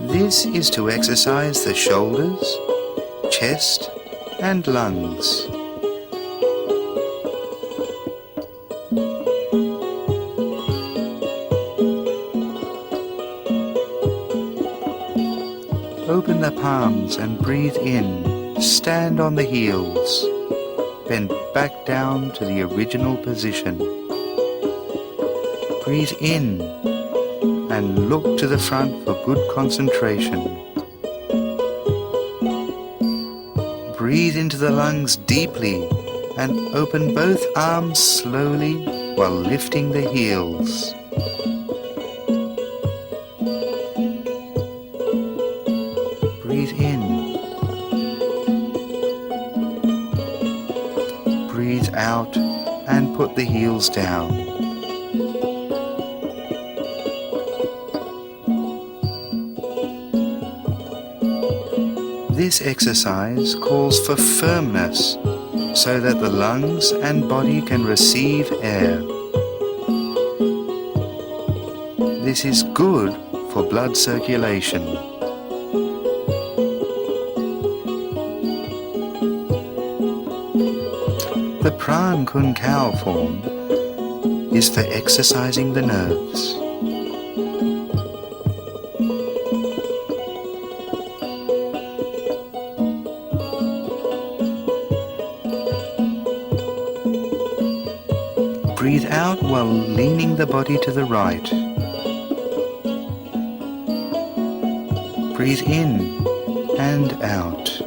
This is to exercise the shoulders, chest and lungs. the palms and breathe in. Stand on the heels. Bend back down to the original position. Breathe in and look to the front for good concentration. Breathe into the lungs deeply and open both arms slowly while lifting the heels. Breathe in. Breathe out and put the heels down. This exercise calls for firmness so that the lungs and body can receive air. This is good for blood circulation. The Pran Kun Khao form is for exercising the nerves. Breathe out while leaning the body to the right. Breathe in and out.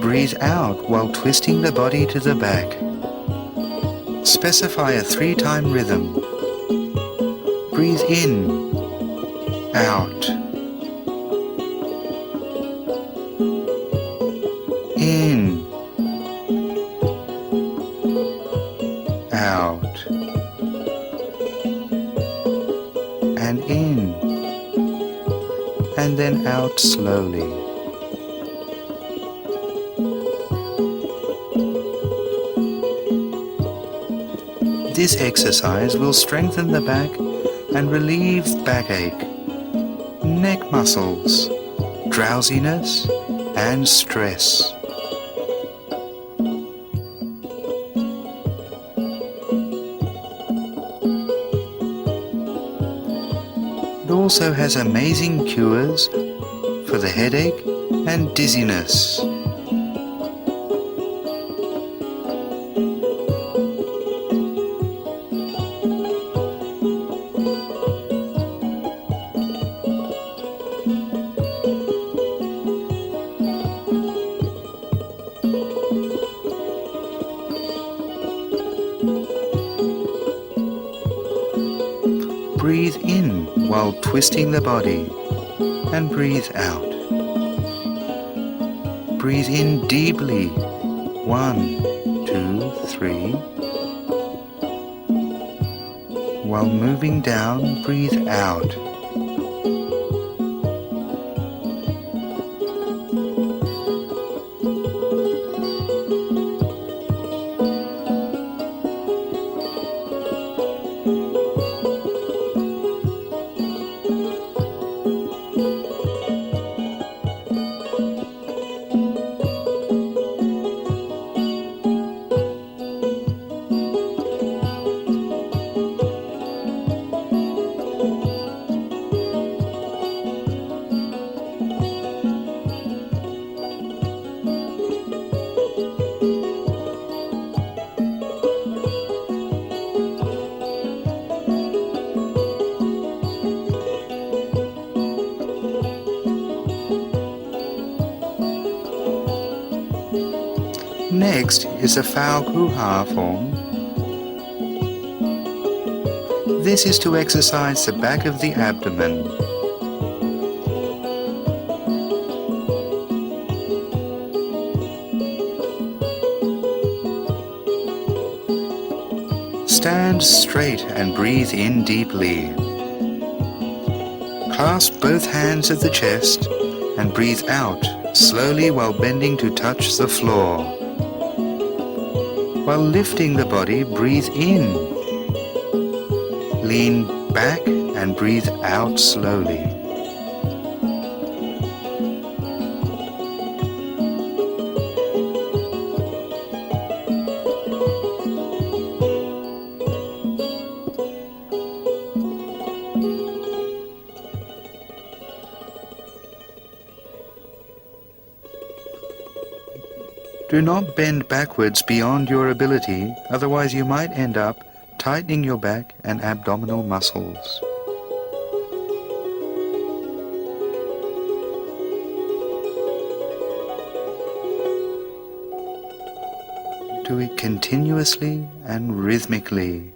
Breathe out while twisting the body to the back. Specify a 3-time rhythm. Breathe in, out. In, out, and in, and then out slowly. This exercise will strengthen the back and relieve backache, neck muscles, drowsiness, and stress. It also has amazing cures for the headache and dizziness. Breathe in while twisting the body and breathe out. Breathe in deeply. 1, 2, 3. While moving down, breathe out. Next is the Phao Ku Ha form. This is to exercise the back of the abdomen. Stand straight and breathe in deeply. Clasp both hands at the chest and breathe out slowly while bending to touch the floor. While lifting the body, breathe in. Lean back and breathe out slowly. Do not bend backwards beyond your ability, otherwise you might end up tightening your back and abdominal muscles. Do it continuously and rhythmically.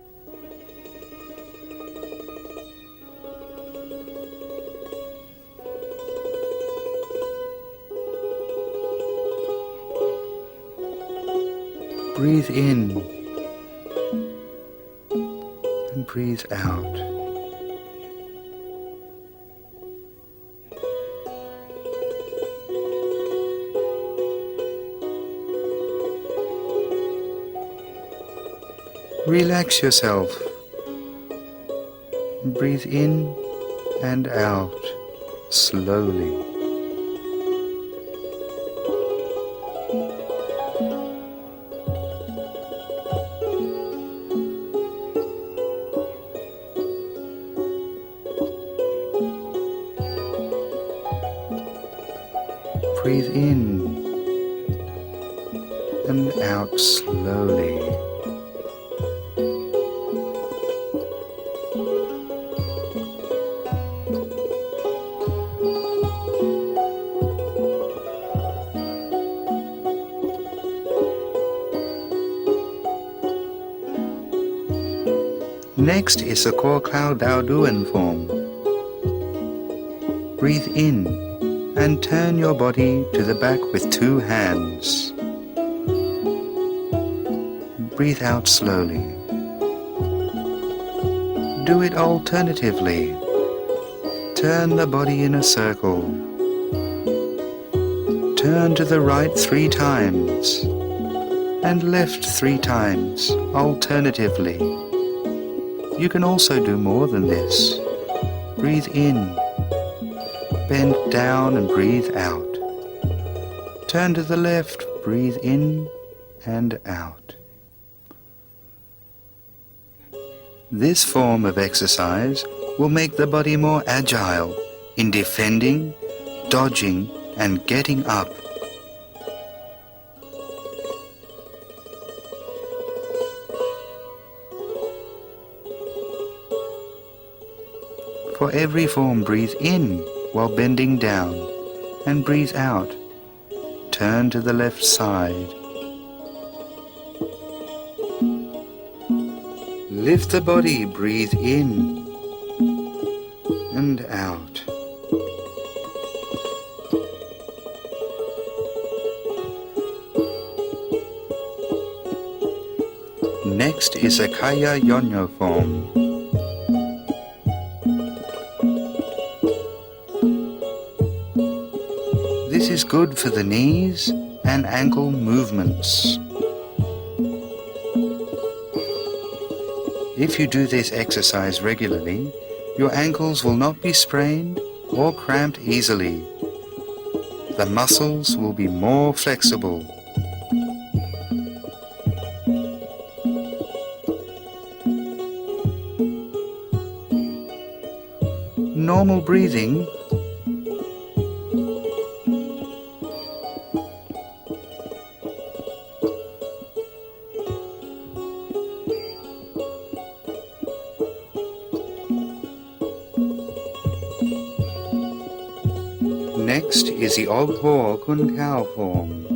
Breathe in and breathe out. Relax yourself. Breathe in and out slowly. Breathe in and out slowly. Next is the Core Cloud Dao Duan form. Breathe in and turn your body to the back with 2 hands. Breathe out slowly. Do it alternatively. Turn the body in a circle. Turn to the right 3 times and left 3 times alternatively. You can also do more than this. Breathe in. Bend down and breathe out. Turn to the left, breathe in and out. This form of exercise will make the body more agile in defending, dodging and getting up. For every form, breathe in while bending down and breathe out. Turn to the left side. Lift the body, breathe in and out. Next is a ChaiYuth form. This is good for the knees and ankle movements. If you do this exercise regularly, your ankles will not be sprained or cramped easily. The muscles will be more flexible. Normal breathing . Next is the Og Ho Kun Kao form.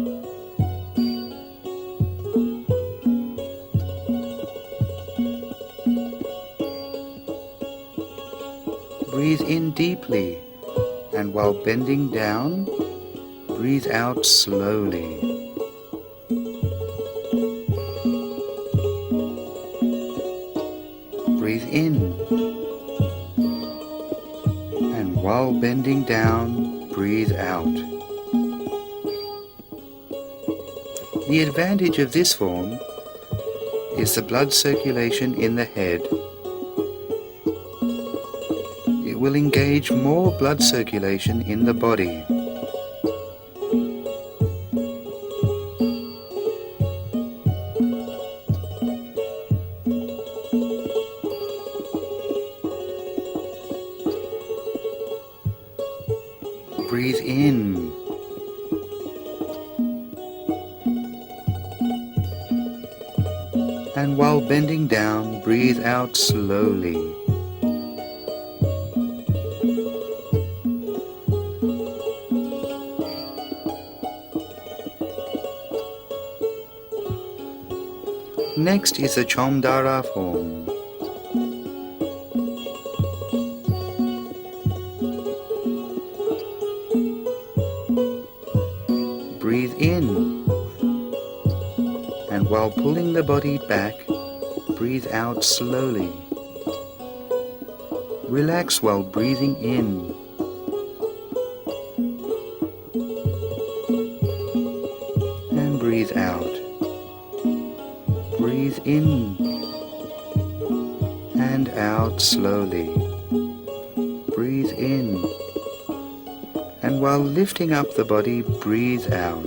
Breathe in deeply, and while bending down, breathe out slowly. Breathe in, and while bending down, breathe out. The advantage of this form is the blood circulation in the head. It will engage more blood circulation in the body. Breathe in And while bending down, breathe out slowly. Next is the Chomdara form. Breathe in, and while pulling the body back, breathe out slowly. Relax while breathing in. And breathe out. Breathe in and out slowly. Breathe in, and while lifting up the body, breathe out.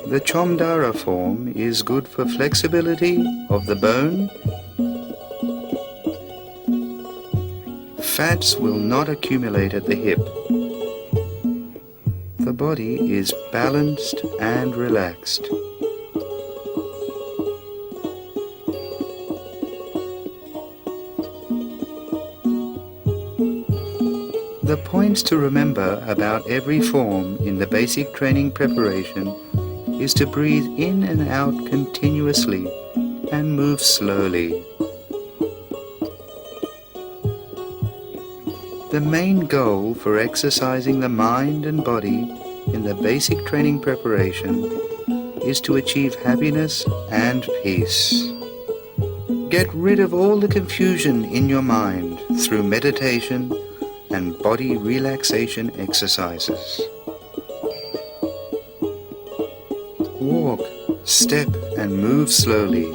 The Chomdara form is good for flexibility of the bone. Fats will not accumulate at the hip. The body is balanced and relaxed. The points to remember about every form in the basic training preparation is to breathe in and out continuously and move slowly. The main goal for exercising the mind and body in the basic training preparation is to achieve happiness and peace. Get rid of all the confusion in your mind through meditation and body relaxation exercises. Walk, step, and move slowly.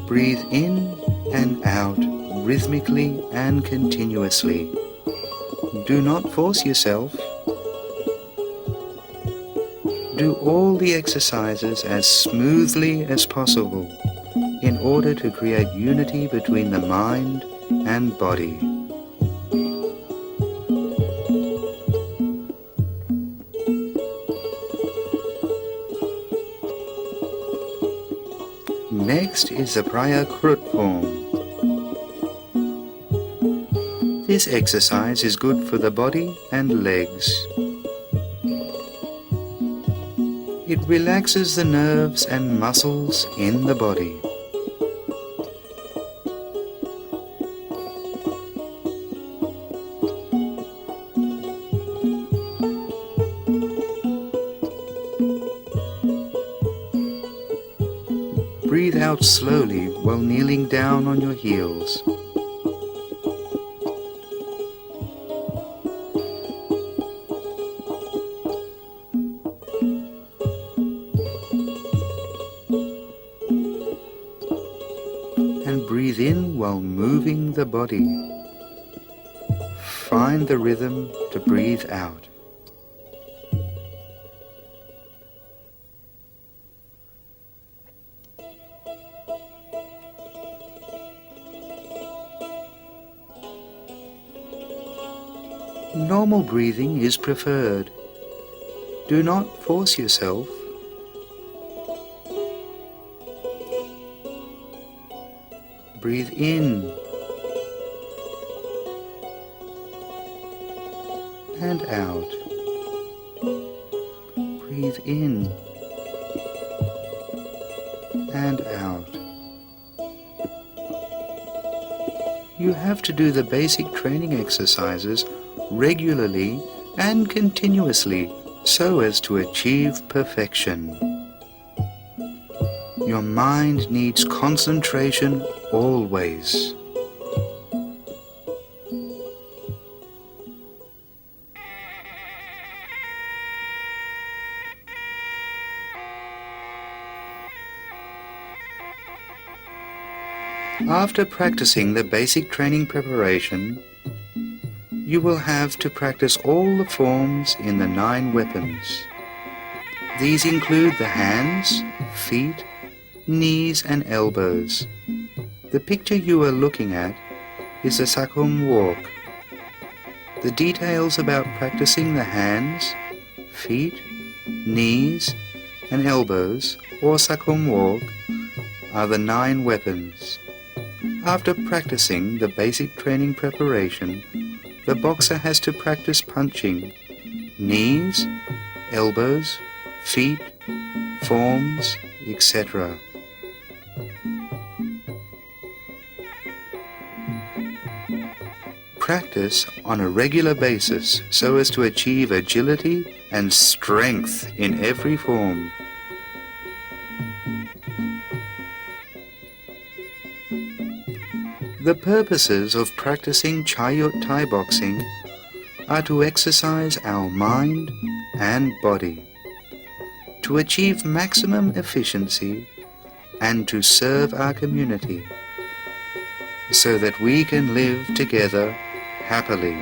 Breathe in and out rhythmically and continuously. Do not force yourself. Do all the exercises as smoothly as possible in order to create unity between the mind and body. Next is the Prayakrut form. This exercise is good for the body and legs. It relaxes the nerves and muscles in the body. Breathe out slowly while kneeling down on your heels. And breathe in while moving the body. Find the rhythm to breathe out. Normal breathing is preferred. Do not force yourself. Breathe in and out. Breathe in and out. You have to do the basic training exercises regularly and continuously so as to achieve perfection. Your mind needs concentration always. After practicing the basic training preparation, you will have to practice all the forms in the 9 weapons. These include the hands, feet, knees and elbows. The picture you are looking at is a Sakum walk. The details about practicing the hands, feet, Knees and elbows, or sakum walk, are the 9 weapons. After practicing the basic training preparation, the boxer has to practice punching knees, elbows, feet, forms, etc. Practice on a regular basis so as to achieve agility and strength in every form. The purposes of practicing ChaiYuth Thai boxing are to exercise our mind and body, to achieve maximum efficiency, and to serve our community, so that we can live together happily.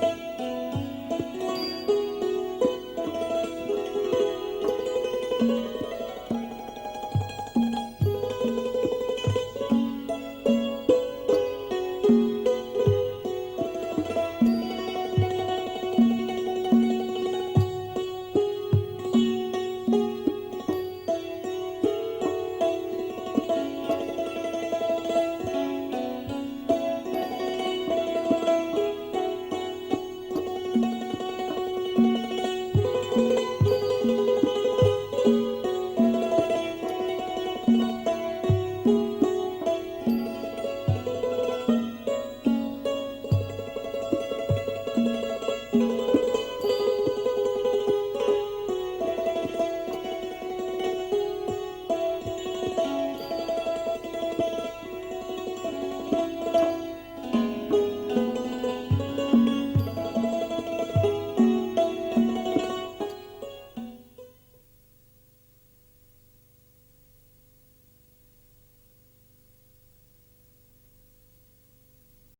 ะ